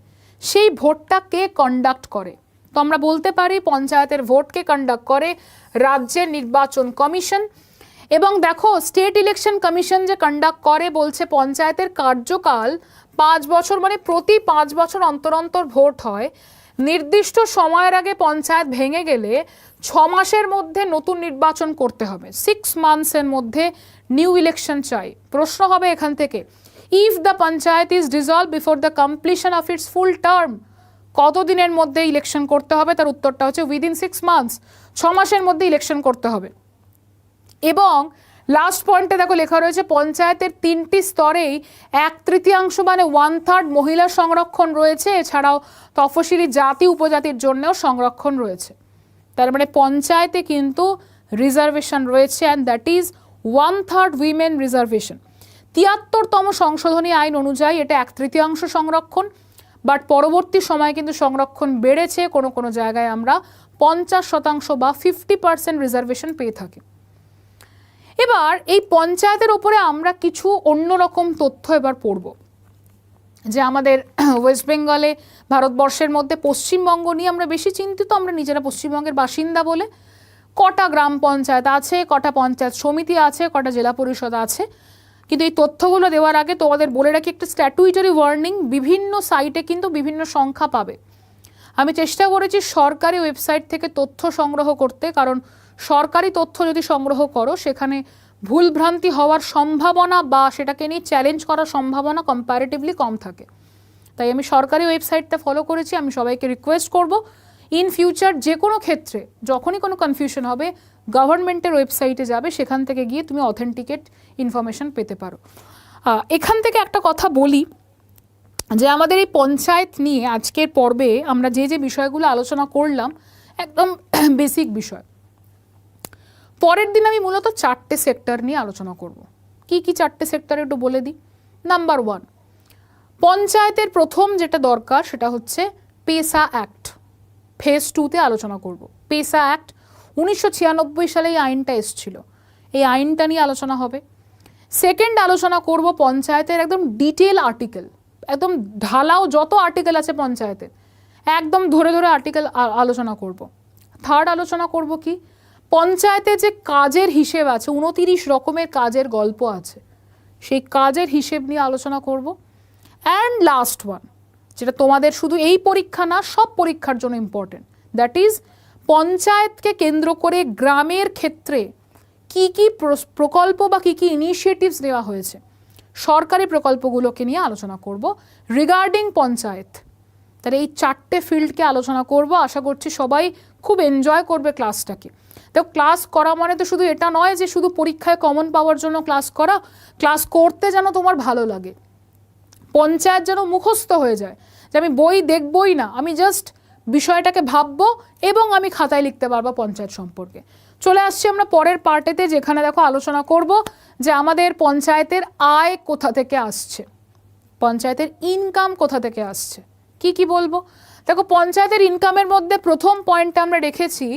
সেই ভোটটা কে কন্ডাক্ট করে? তো আমরা বলতে পারি পঞ্চায়েতের ভোটকে কন্ডাক্ট করে রাজ্যের নির্বাচন কমিশন। এবং দেখো স্টেট ইলেকশন কমিশন যে কন্ডাক্ট করে, বলছে পঞ্চায়েতের কার্যকাল 5 বছর, মানে প্রতি 5 বছর অন্তর অন্তর ভোট হয়। নির্দিষ্ট সময়ের আগে পঞ্চায়েত ভেঙে গেলে 6 মাসের মধ্যে নতুন নির্বাচন করতে হবে, 6 মান্থসের মধ্যে নিউ ইলেকশন চাই। প্রশ্ন হবে এখান থেকে, if the panchayat is dissolve before the completion of its full term, কতদিনের মধ্যে ইলেকশন করতে হবে? তার উত্তরটা হচ্ছে উইদিন 6 মান্থস, 6 মাসের মধ্যে ইলেকশন করতে হবে। এবং লাস্ট পয়েন্টে দেখো লেখা রয়েছে পঞ্চায়েতের 3টি স্তরেই 1/3 মানে 1/3 মহিলা সংরক্ষণ রয়েছে, এছাড়াও তফসিলি জাতি উপজাতির জন্যও সংরক্ষণ রয়েছে। তার মানে পঞ্চায়েতে কিন্তু রিজার্ভেশন রয়েছে, and that is 1/3 women reservation. 73তম সংশোধনী আইন অনুযায়ী এটা 1/3 সংরক্ষণ, বাট পরবর্তী সময়ে কিন্তু সংরক্ষণ বেড়েছে, কোনো কোনো জায়গায় আমরা 50% বা 50% রিজার্ভেশন পেয়ে থাকি। এবার এই পঞ্চায়েতের ওপরে আমরা কিছু অন্যরকম তথ্য এবার পড়ব, যে আমাদের ওয়েস্ট বেঙ্গলে ভারতবর্ষের মধ্যে পশ্চিমবঙ্গ নিয়ে আমরা বেশি চিন্তিত, আমরা নিজেরা পশ্চিমবঙ্গের বাসিন্দা বলে। কটা গ্রাম পঞ্চায়েত আছে, কটা পঞ্চায়েত সমিতি আছে, কটা জেলা পরিষদ আছে, কিন্তু এই তথ্যগুলো দেওয়ার আগে তোমাদের বলে রাখি একটা স্ট্যাটুইটারি ওয়ার্নিং, বিভিন্ন সাইটে কিন্তু বিভিন্ন সংখ্যা পাবে। আমি চেষ্টা করেছি সরকারি ওয়েবসাইট থেকে তথ্য সংগ্রহ করতে, কারণ সরকারি তথ্য যদি সংগ্রহ করো সেখানে ভুলভ্রান্তি হওয়ার সম্ভাবনা বা সেটাকে নিয়ে চ্যালেঞ্জ করার সম্ভাবনা কম্প্যারেটিভলি কম থাকে। তাই আমি সরকারি ওয়েবসাইটটা ফলো করেছি। আমি সবাইকে রিকোয়েস্ট করব ইন ফিউচার যে কোনো ক্ষেত্রে যখনই কোনো কনফিউশন হবে গভর্নমেন্টের ওয়েবসাইটে যাবে, সেখান থেকে গিয়ে তুমি অথেন্টিকেট ইনফরমেশন পেতে পারো। এখান থেকে একটা কথা বলি যে আমাদের এই পঞ্চায়েত নিয়ে আজকের পর্বে আমরা যে যে বিষয়গুলো আলোচনা করলাম একদম বেসিক বিষয়। পরের দিন আমি মূলত 4টে সেক্টর নিয়ে আলোচনা করব। কি কি 4টে সেক্টর একটু বলে দিই। নাম্বার 1, পঞ্চায়েতের প্রথম যেটা দরকার সেটা হচ্ছে পেসা অ্যাক্ট। ফেজ 2তে আলোচনা করব। পেসা অ্যাক্ট 1996 সালে এই আইনটা এসেছিল, এই আইনটা নিয়ে আলোচনা হবে। সেকেন্ড আলোচনা করব পঞ্চায়েতের একদম ডিটেল আর্টিকেল, একদম ঢালাও যত আর্টিকেল আছে পঞ্চায়েতের একদম ধরে ধরে আর্টিকেল আলোচনা করব। থার্ড আলোচনা করব কি, পঞ্চায়েতে যে কাজের হিসেব আছে, 29 রকমের কাজের গল্প আছে, সেই কাজের হিসেব নিয়ে আলোচনা করব। অ্যান্ড লাস্ট ওয়ান, যেটা তোমাদের শুধু এই পরীক্ষা না, সব পরীক্ষার জন্য ইম্পর্টেন্ট, দ্যাট ইজ পঞ্চায়েতকে কেন্দ্র করে গ্রামের ক্ষেত্রে কি কি প্রকল্প বা কি কি ইনিশিয়েটিভস নেওয়া হয়েছে, সরকারি প্রকল্পগুলোকে নিয়ে আলোচনা করব রিগার্ডিং পঞ্চায়েত। তাহলে এই 4টে ফিল্ডকে আলোচনা করব। আশা করছি সবাই খুব এনজয় করবে ক্লাসটাকে। তো ক্লাস করা মানে তো শুধু এটা নয় যে শুধু পরীক্ষায় কমন পাওয়ার জন্য ক্লাস করা, ক্লাস করতে যেন তোমার ভালো লাগে, পঞ্চায়েত যেন মুখস্থ হয়ে যায়, যে আমি বই দেখবই না, আমি জাস্ট বিষয়টাকে ভাববো এবং আমি খাতায় লিখতে পারবো পঞ্চায়েত সম্পর্কে। চলে আসছি আমরা পরের পার্টেতে, যেখানে দেখো আলোচনা করব যে আমাদের পঞ্চায়েতের আয় কোথা থেকে আসছে, পঞ্চায়েতের ইনকাম কোথা থেকে আসছে, কি কি বলবো। দেখো পঞ্চায়েতের ইনকামের মধ্যে প্রথম পয়েন্টটা আমরা রেখেছি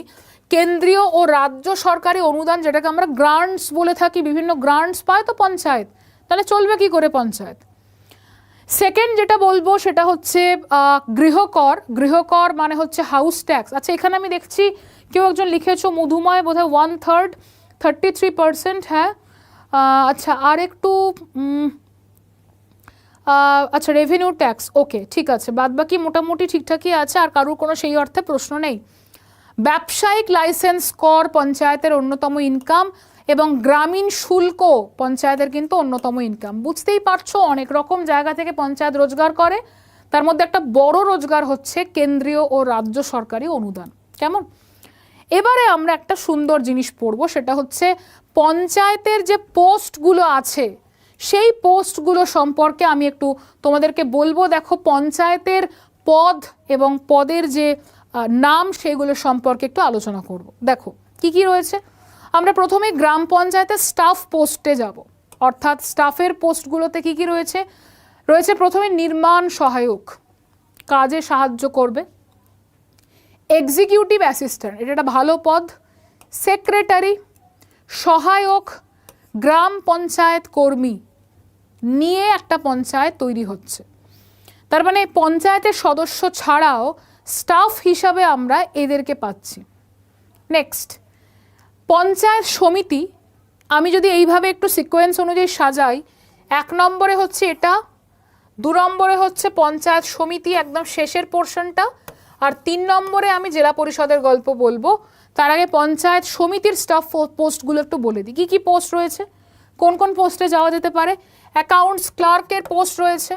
কেন্দ্রীয় ও রাজ্য সরকারি অনুদান, যেটাকে আমরা গ্রান্টস বলে থাকি, বিভিন্ন গ্রান্টস পায় তো পঞ্চায়েত, তাহলে চলবে কি করে পঞ্চায়েত। সেকেন্ড যেটা বলবো সেটা হচ্ছে গৃহকর। গৃহকর মানে হচ্ছে হাউস ট্যাক্স। আচ্ছা এখানে আমি দেখছি কেউ একজন লিখেছো মধুময়, বোধহয় 1/3, 33%। হ্যাঁ আচ্ছা আর একটু আচ্ছা রেভিনিউ ট্যাক্স, ওকে ঠিক আছে, বাদবাকি মোটামুটি ঠিকঠাকই আছে, আর কারোর কোনো সেই অর্থে প্রশ্ন নেই। ব্যবসায়িক লাইসেন্স কর পঞ্চায়েতের অন্যতম ইনকাম, এবং গ্রামীণ শুল্ক পঞ্চায়েতের কিন্তু অন্যতম ইনকাম। বুঝতেই পারছো অনেক রকম জায়গা থেকে পঞ্চায়েত রোজগার করে, তার মধ্যে একটা বড় রোজগার হচ্ছে কেন্দ্রীয় ও রাজ্য সরকারি অনুদান। কেমন? এবারে আমরা একটা সুন্দর জিনিস পড়বো, সেটা হচ্ছে পঞ্চায়েতের যে পোস্টগুলো আছে সেই পোস্টগুলো সম্পর্কে আমি একটু তোমাদেরকে বলবো। দেখো পঞ্চায়েতের পদ এবং পদের যে নাম সেগুলো সম্পর্কে একটু আলোচনা করব। দেখো কি কি রয়েছে। আমরা প্রথমে গ্রাম পঞ্চায়েতের স্টাফ পোস্টে যাব, অর্থাৎ স্টাফের পোস্টগুলোতে কি কি রয়েছে। রয়েছে প্রথমে নির্মাণ সহায়ক, কাজে সাহায্য করবে। এক্সিকিউটিভ অ্যাসিস্ট্যান্ট, এটা একটা ভালো পদ। সেক্রেটারি, সহায়ক, গ্রাম পঞ্চায়েত কর্মী নিয়ে একটা পঞ্চায়েত তৈরি হচ্ছে। তার মানে পঞ্চায়েতের সদস্য ছাড়াও স্টাফ হিসাবে আমরা এদেরকে পাচ্ছি। নেক্সট পঞ্চায়েত সমিতি, আমি যদি এইভাবে একটু সিকোয়েন্স অনুযায়ী সাজাই, 1 নম্বরে হচ্ছে এটা, 2 নম্বরে হচ্ছে পঞ্চায়েত সমিতি একদম শেষের পোর্শনটা, আর 3 নম্বরে আমি জেলা পরিষদের গল্প বলবো। তার আগে পঞ্চায়েত সমিতির স্টাফ পোস্টগুলো একটু বলে দিই, কী কী পোস্ট রয়েছে, কোন কোন পোস্টে যাওয়া যেতে পারে। অ্যাকাউন্টস ক্লার্কের পোস্ট রয়েছে,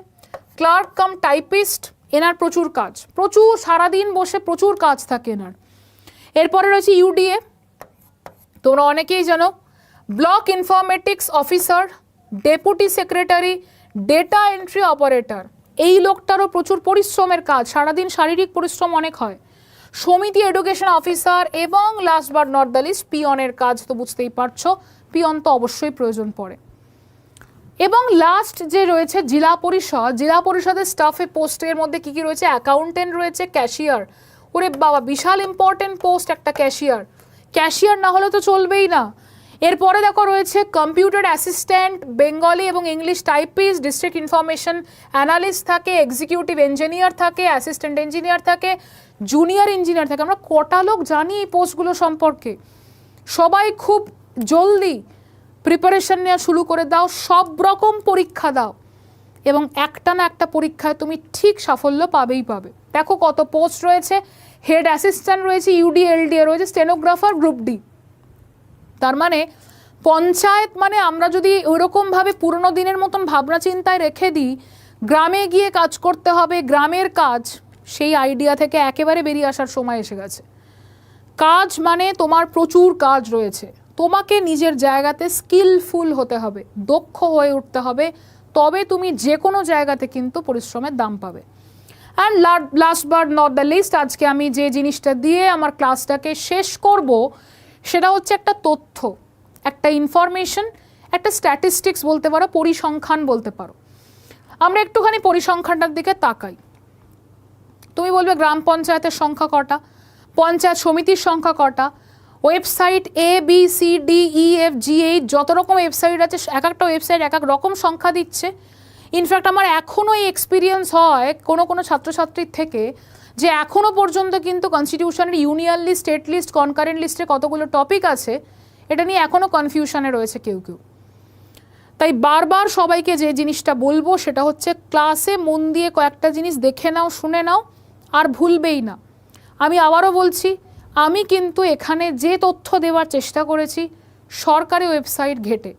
ক্লার্ক কাম টাইপিস্ট, এনার প্রচুর কাজ, প্রচুর সারাদিন বসে প্রচুর কাজ থাকে এনার। এরপরে রয়েছে ইউডিএ, তোমরা অনেকেই জানো। Block informatics officer, deputy secretary, data entry operator, এই লোকটারও প্রচুর পরিশ্রমের কাজ, সারাদিন শারীরিক পরিশ্রম অনেক হয়। সমিতি এডুকেশন অফিসার, এবং last but not the least পিয়নের কাজ তো বুঝতেই পারছো, পিয়ন তো অবশ্যই প্রয়োজন পড়ে। এবং লাস্ট যে রয়েছে জেলা পরিষদ, জেলা পরিষদের স্টাফে পোস্টের মধ্যে কি কি রয়েছে, অ্যাকাউন্টেন্ট রয়েছে, ক্যাশিয়ার, ওরে বাবা বিশাল ইম্পর্টেন্ট পোস্ট একটা ক্যাশিয়ার, ক্যাশিয়ার না হলে তো চলবেই না। এরপরে দেখো রয়েছে কম্পিউটার অ্যাসিস্ট্যান্ট, বেঙ্গলি এবং English typist, district information analyst থাকে, এক্সিকিউটিভ ইঞ্জিনিয়ার থাকে, অ্যাসিস্ট্যান্ট ইঞ্জিনিয়ার থাকে, জুনিয়র ইঞ্জিনিয়ার থাকে। আমরা কটা লোক জানি এই পোস্টগুলো সম্পর্কে? সবাই খুব জলদি প্রিপারেশন নেওয়া শুরু করে দাও, সব রকম পরীক্ষা দাও, এবং একটা না একটা পরীক্ষায় তুমি ঠিক সাফল্য পাবেই পাবে। দেখো কত পোস্ট রয়েছে, হেড অ্যাসিস্ট্যান্ট রয়েছে, ইউডি এলডিএ রয়েছে, স্টেনোগ্রাফার, গ্রুপ ডি। তার মানে পঞ্চায়েত মানে আমরা যদি ওইরকমভাবে পুরনো দিনের মতন ভাবনা চিন্তায় রেখে দিই, গ্রামে গিয়ে কাজ করতে হবে, গ্রামের কাজ, সেই আইডিয়া থেকে একেবারে বেরিয়ে আসার সময় এসে গেছে। কাজ মানে তোমার প্রচুর কাজ রয়েছে, তোমাকে নিজের জায়গাতে স্কিলফুল হতে হবে, দক্ষ হয়ে উঠতে হবে, তবে তুমি যে কোনো জায়গাতে কিন্তু পরিশ্রমের দাম পাবে। And last but not the least, আজকে আমি যে জিনিসটা দিয়ে আমার ক্লাসটাকে শেষ করব সেটা হচ্ছে একটা তথ্য, একটা ইনফরমেশন, একটা স্ট্যাটিস্টিক্স বলতে পারো, পরিসংখ্যান বলতে পারো। আমরা একটুখানি পরিসংখ্যানটার দিকে তাকাই। তুমি বলবে গ্রাম পঞ্চায়েতের সংখ্যা কটা, পঞ্চায়েত সমিতির সংখ্যা কটা, ওয়েবসাইট ABCDEFGH যত রকম ওয়েবসাইট আছে, এক একটা ওয়েবসাইট এক এক রকম সংখ্যা দিচ্ছে। ইনফ্যাক্ট আমার এখনও এই এক্সপিরিয়েন্স হয় কোনো কোনো ছাত্রছাত্রীর থেকে, যে এখনও পর্যন্ত কিন্তু কনস্টিটিউশনের union list, state list, concurrent লিস্টে কতগুলো টপিক আছে, এটা নিয়ে এখনও কনফিউশনে রয়েছে কেউ কেউ। তাই বারবার সবাইকে যে জিনিসটা বলবো সেটা হচ্ছে, ক্লাসে মন দিয়ে কয়েকটা জিনিস দেখে নাও, শুনে নাও, আর ভুলবেই না। আমি আবারও বলছি, আমি কিন্তু এখানে যে তথ্য দেওয়ার চেষ্টা করেছি সরকারি ওয়েবসাইট ঘেটে।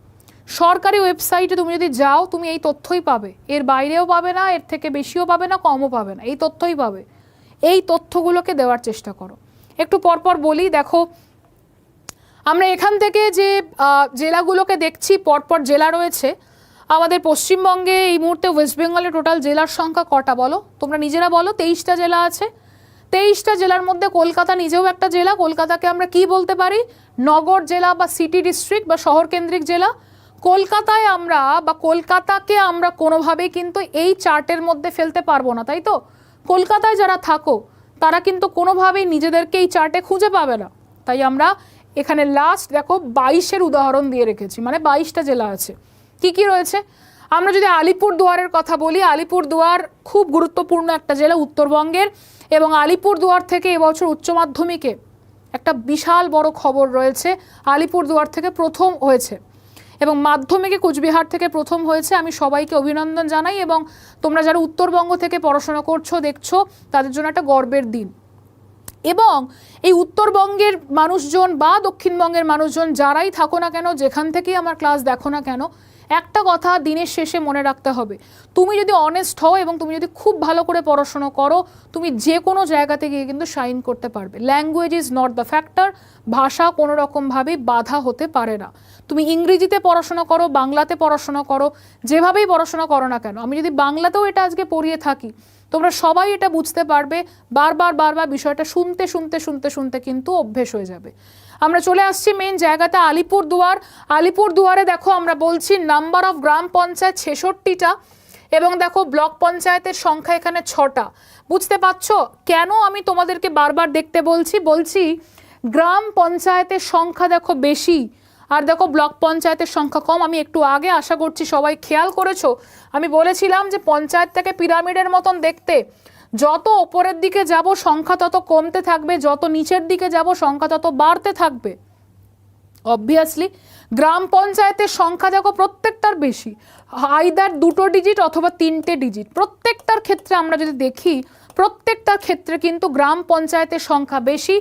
সরকারি ওয়েবসাইটে তুমি যদি যাও, তুমি এই তথ্যই পাবে, এর বাইরেও পাবে না, এর থেকে বেশিও পাবে না, কমও পাবে না, এই তথ্যই পাবে। এই তথ্যগুলোকে দেওয়ার চেষ্টা করো। একটু পরপর বলি, দেখো আমরা এখান থেকে যে জেলাগুলোকে দেখছি, পরপর জেলা রয়েছে আমাদের পশ্চিমবঙ্গে। এই মুহূর্তে ওয়েস্ট বেঙ্গলে টোটাল জেলার সংখ্যা কটা বলো, তোমরা নিজেরা বলো। 23টা জেলা আছে। 23টা জেলার মধ্যে কলকাতা নিজেও একটা জেলা। কলকাতাকে আমরা কি বলতে পারি? নগর জেলা বা সিটি ডিস্ট্রিক্ট বা শহর কেন্দ্রিক জেলা। কলকাতায় আমরা বা কলকাতাকে আমরা কোনোভাবেই কিন্তু এই চার্টের মধ্যে ফেলতে পারবো না, তাই তো? কলকাতায় যারা থাকো তারা কিন্তু কোনোভাবেই নিজেদেরকে এই চার্টে খুঁজে পাবে না। তাই আমরা এখানে লাস্ট দেখো 22-এর উদাহরণ দিয়ে রেখেছি, মানে 22টা জেলা আছে। কি কি রয়েছে? আমরা যদি আলিপুরদুয়ারের কথা বলি, আলিপুরদুয়ার খুব গুরুত্বপূর্ণ একটা জেলা উত্তরবঙ্গের, এবং আলিপুরদুয়ার থেকে এবছর উচ্চ মাধ্যমিকে একটা বিশাল বড় খবর রয়েছে। আলিপুরদুয়ার থেকে প্রথম হয়েছে এবং মাধ্যমিকে কুচবিহার থেকে প্রথম হয়েছে। আমি সবাইকে অভিনন্দন জানাই, এবং তোমরা যারা উত্তরবঙ্গ থেকে পড়াশোনা করছো, দেখছো, তাদের জন্য একটা গর্বের দিন। এবং এই উত্তরবঙ্গের মানুষজন বা দক্ষিণবঙ্গের মানুষজন যারাই থাকো না কেন, যেখান থেকেই আমার ক্লাস দেখো না কেন, একটা কথা দিনের শেষে মনে রাখতে হবে, তুমি যদি অনেস্ট হও এবং তুমি যদি খুব ভালো করে পড়াশোনা করো, তুমি যে কোনো জায়গাতে গিয়ে কিন্তু শাইন করতে পারবে। Language is not the factor. ভাষা কোনো রকমভাবেই বাধা হতে পারে না। তুমি ইংরেজিতে পড়াশোনা করো, বাংলাতে পড়াশোনা করো, যেভাবেই পড়াশোনা করো না কেন, আমি যদি বাংলাতেও এটা আজকে পড়িয়ে থাকি, তোমরা সবাই এটা বুঝতে পারবে। বারবার বারবার বিষয়টা শুনতে শুনতে শুনতে শুনতে কিন্তু অভ্যেস হয়ে যাবে। আমরা চলে আসছি মেন জায়গাতে, আলিপুরদুয়ার। আলিপুরদুয়ারে দেখো আমরা বলছি নাম্বার অফ গ্রাম পঞ্চায়েত 66টা, এবং দেখো ব্লক পঞ্চায়েতের সংখ্যা এখানে 6টা। বুঝতে পারছো কেন আমি তোমাদেরকে বারবার দেখতে বলছি? গ্রাম পঞ্চায়েতের সংখ্যা দেখো বেশি, আর দেখো ব্লক পঞ্চায়েতের সংখ্যা কম। আমি একটু আগে, আশা করছি সবাই খেয়াল করেছো, আমি বলেছিলাম যে পঞ্চায়েতটাকে পিরামিডের মতন দেখতে। যত ওপরের দিকে যাব সংখ্যা তত কমতে থাকবে, যত নিচের দিকে যাব সংখ্যা তত বাড়তে থাকবে। অবভিয়াসলি গ্রাম পঞ্চায়েতের সংখ্যা দেখো প্রত্যেকটার বেশি, আইদার 2টো ডিজিট অথবা 3টে ডিজিট। প্রত্যেকটার ক্ষেত্রে আমরা যদি দেখি, প্রত্যেকটার ক্ষেত্রে কিন্তু গ্রাম পঞ্চায়েতের সংখ্যা বেশি,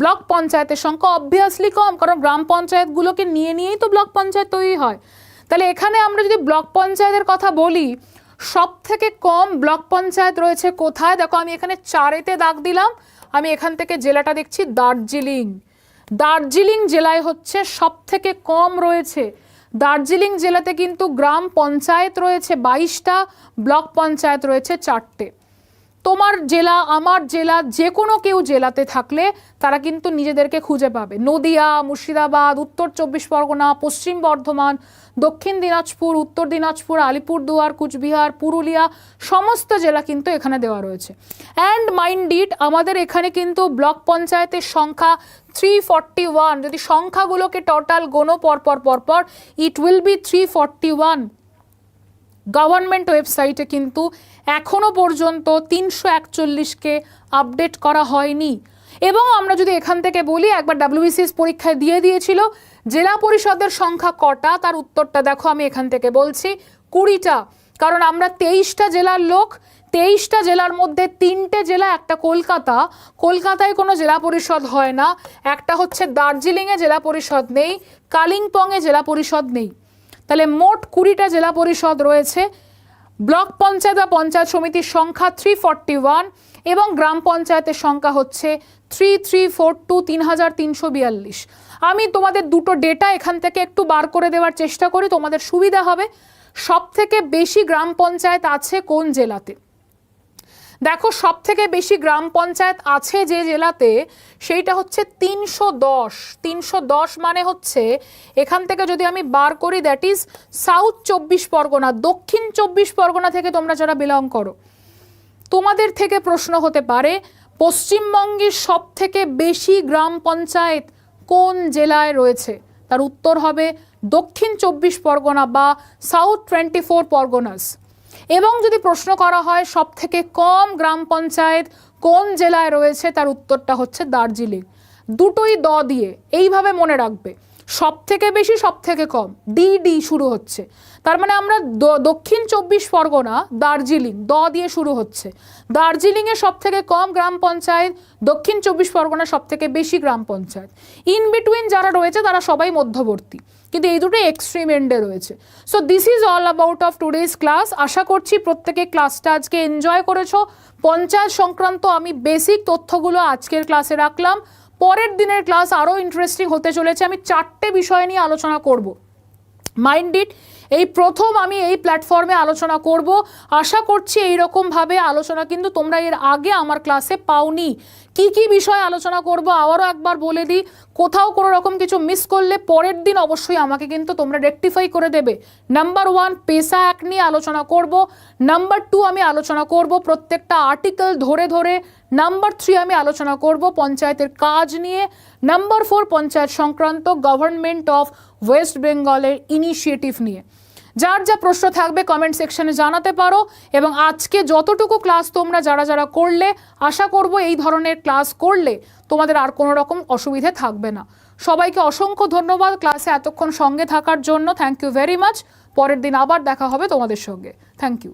ব্লক পঞ্চায়েতের সংখ্যা অবভিয়াসলি কম, কারণ গ্রাম পঞ্চায়েতগুলোকে নিয়েই তো ব্লক পঞ্চায়েত তৈরি হয়। তাহলে এখানে আমরা যদি ব্লক পঞ্চায়েতের কথা বলি, সব থেকে কম ব্লক পঞ্চায়েত রয়েছে কোথায়? দেখো আমি এখানে 4-এতে দাগ দিলাম। আমি এখান থেকে জেলাটা দেখছি দার্জিলিং। দার্জিলিং জেলায় হচ্ছে সব থেকে কম রয়েছে। দার্জিলিং জেলাতে কিন্তু গ্রাম পঞ্চায়েত রয়েছে 22টা, ব্লক পঞ্চায়েত রয়েছে 4টে। তোমার জেলা, আমার জেলা, যে কোনো কেউ জেলাতে থাকলে তারা কিন্তু নিজেদেরকে খুঁজে পাবে। নদিয়া, মুর্শিদাবাদ, উত্তর 24 পরগনা, পশ্চিম বর্ধমান, দক্ষিণ দিনাজপুর, উত্তর দিনাজপুর, আলিপুরদুয়ার, কুচবিহার, পুরুলিয়া, সমস্ত জেলা কিন্তু এখানে দেওয়া রয়েছে। অ্যান্ড মাইন্ড ইট, আমাদের এখানে কিন্তু ব্লক পঞ্চায়েতের সংখ্যা 341। যদি সংখ্যাগুলোকে টোটাল গোনো পরপর, ইট উইল বি 341। গভর্নমেন্ট ওয়েবসাইটে কিন্তু এখনো পর্যন্ত 341কে আপডেট করা হয়নি। এবং আমরা যদি এখান থেকে বলি, একবার WBCS পরীক্ষায় দিয়েছিল জেলা পরিষদের সংখ্যা কটা, তার উত্তরটা দেখো আমি এখান থেকে বলছি 20টা। কারণ আমরা 23টা জেলার লোক, 23টা জেলার মধ্যে 3টে জেলা, একটা কলকাতা, কলকাতায় কোনো জেলা পরিষদ হয় না। একটা হচ্ছে দার্জিলিংয়ে জেলা পরিষদ নেই, কালিম্পংয়ে জেলা পরিষদ নেই। তাহলে মোট 20টা জেলা পরিষদ রয়েছে। ব্লক পঞ্চায়েত বা পঞ্চায়েত সমিতির সংখ্যা 341, এবং গ্রাম পঞ্চায়েতের সংখ্যা হচ্ছে 3342, 3342। আমি তোমাদের দুটো ডেটা এখান থেকে একটু বার করে দেওয়ার চেষ্টা করি, তোমাদের সুবিধা হবে। সব থেকে বেশি গ্রাম পঞ্চায়েত আছে কোন জেলাতে? দেখো সব থেকে বেশি গ্রাম পঞ্চায়েত আছে যে জেলাতে, সেইটা হচ্ছে 310। 310 মানে হচ্ছে এখান থেকে যদি আমি বার করি, দ্যাট ইজ সাউথ 24 পরগনা, দক্ষিণ 24 পরগনা থেকে তোমরা যারা বিলং করো, তোমাদের থেকে প্রশ্ন হতে পারে পশ্চিমবঙ্গের সব থেকে বেশি গ্রাম পঞ্চায়েত কোন জেলায় রয়েছে? তার উত্তর হবে দক্ষিণ 24 পরগনা বা সাউথ 24 পরগনাস। এবং যদি প্রশ্ন করা হয় সব থেকে কম গ্রাম পঞ্চায়েত কোন জেলায় রয়েছে, তার উত্তরটা হচ্ছে দার্জিলিং। দুটোই দ দিয়ে, এইভাবে মনে রাখবে। সব থেকে বেশি, সব থেকে কম, ডি শুরু হচ্ছে। তার মানে আমরা দক্ষিণ 24 পরগনা, দার্জিলিং, দ দিয়ে শুরু হচ্ছে। দার্জিলিংয়ে সব থেকে কম গ্রাম পঞ্চায়েত, দক্ষিণ 24 পরগনা সব থেকে বেশি গ্রাম পঞ্চায়েত। ইন বিটুইন যারা রয়েছে তারা সবাই মধ্যবর্তী, কিন্তু এই দুটো এক্সট্রিম এন্ডে রয়েছে। So this is all about of today's class. আশা করছি প্রত্যেকে ক্লাসটা আজকে এনজয় করেছো। পঞ্চায়েত সংক্রান্ত আমি বেসিক তথ্যগুলো আজকের ক্লাসে রাখলাম। পরের দিনের ক্লাস আরও ইন্টারেস্টিং হতে চলেছে। আমি 4টে বিষয় নিয়ে আলোচনা করব। মাইন্ড ইট, এই প্রথম আমি এই প্ল্যাটফর্মে আলোচনা করব। আশা করছি এইরকমভাবে আলোচনা কিন্তু তোমরা এর আগে আমার ক্লাসে পাওনি। কি কি বিষয় আলোচনা করব আবারও একবার বলে দিই। কোথাও কোনো রকম কিছু মিস করলে পরের দিন অবশ্যই আমাকে কিন্তু তোমরা রেকটিফাই করে দেবে। নাম্বার 1 পেশা অ্যাক্ট নিয়ে আলোচনা করব। নাম্বার 2 আমি আলোচনা করব প্রত্যেকটা আর্টিকেল ধরে ধরে। নাম্বার 3 আমি আলোচনা করব পঞ্চায়েতের কাজ নিয়ে। নাম্বার 4 পঞ্চায়েত সংক্রান্ত গভর্নমেন্ট অফ ওয়েস্ট বেঙ্গলের ইনিশিয়েটিভ নিয়ে। যার যা প্রশ্ন থাকবে কমেন্ট সেকশনে জানাতে পারো। এবং আজকে যতটুকু ক্লাস তোমরা যারা যারা করলে, আশা করব এই ধরনের ক্লাস করলে তোমাদের আর কোনো রকম অসুবিধে থাকবে না। সবাইকে অসংখ্য ধন্যবাদ ক্লাসে এতক্ষণ সঙ্গে থাকার জন্য। Thank you very much. পরের দিন আবার দেখা হবে তোমাদের সঙ্গে। Thank you.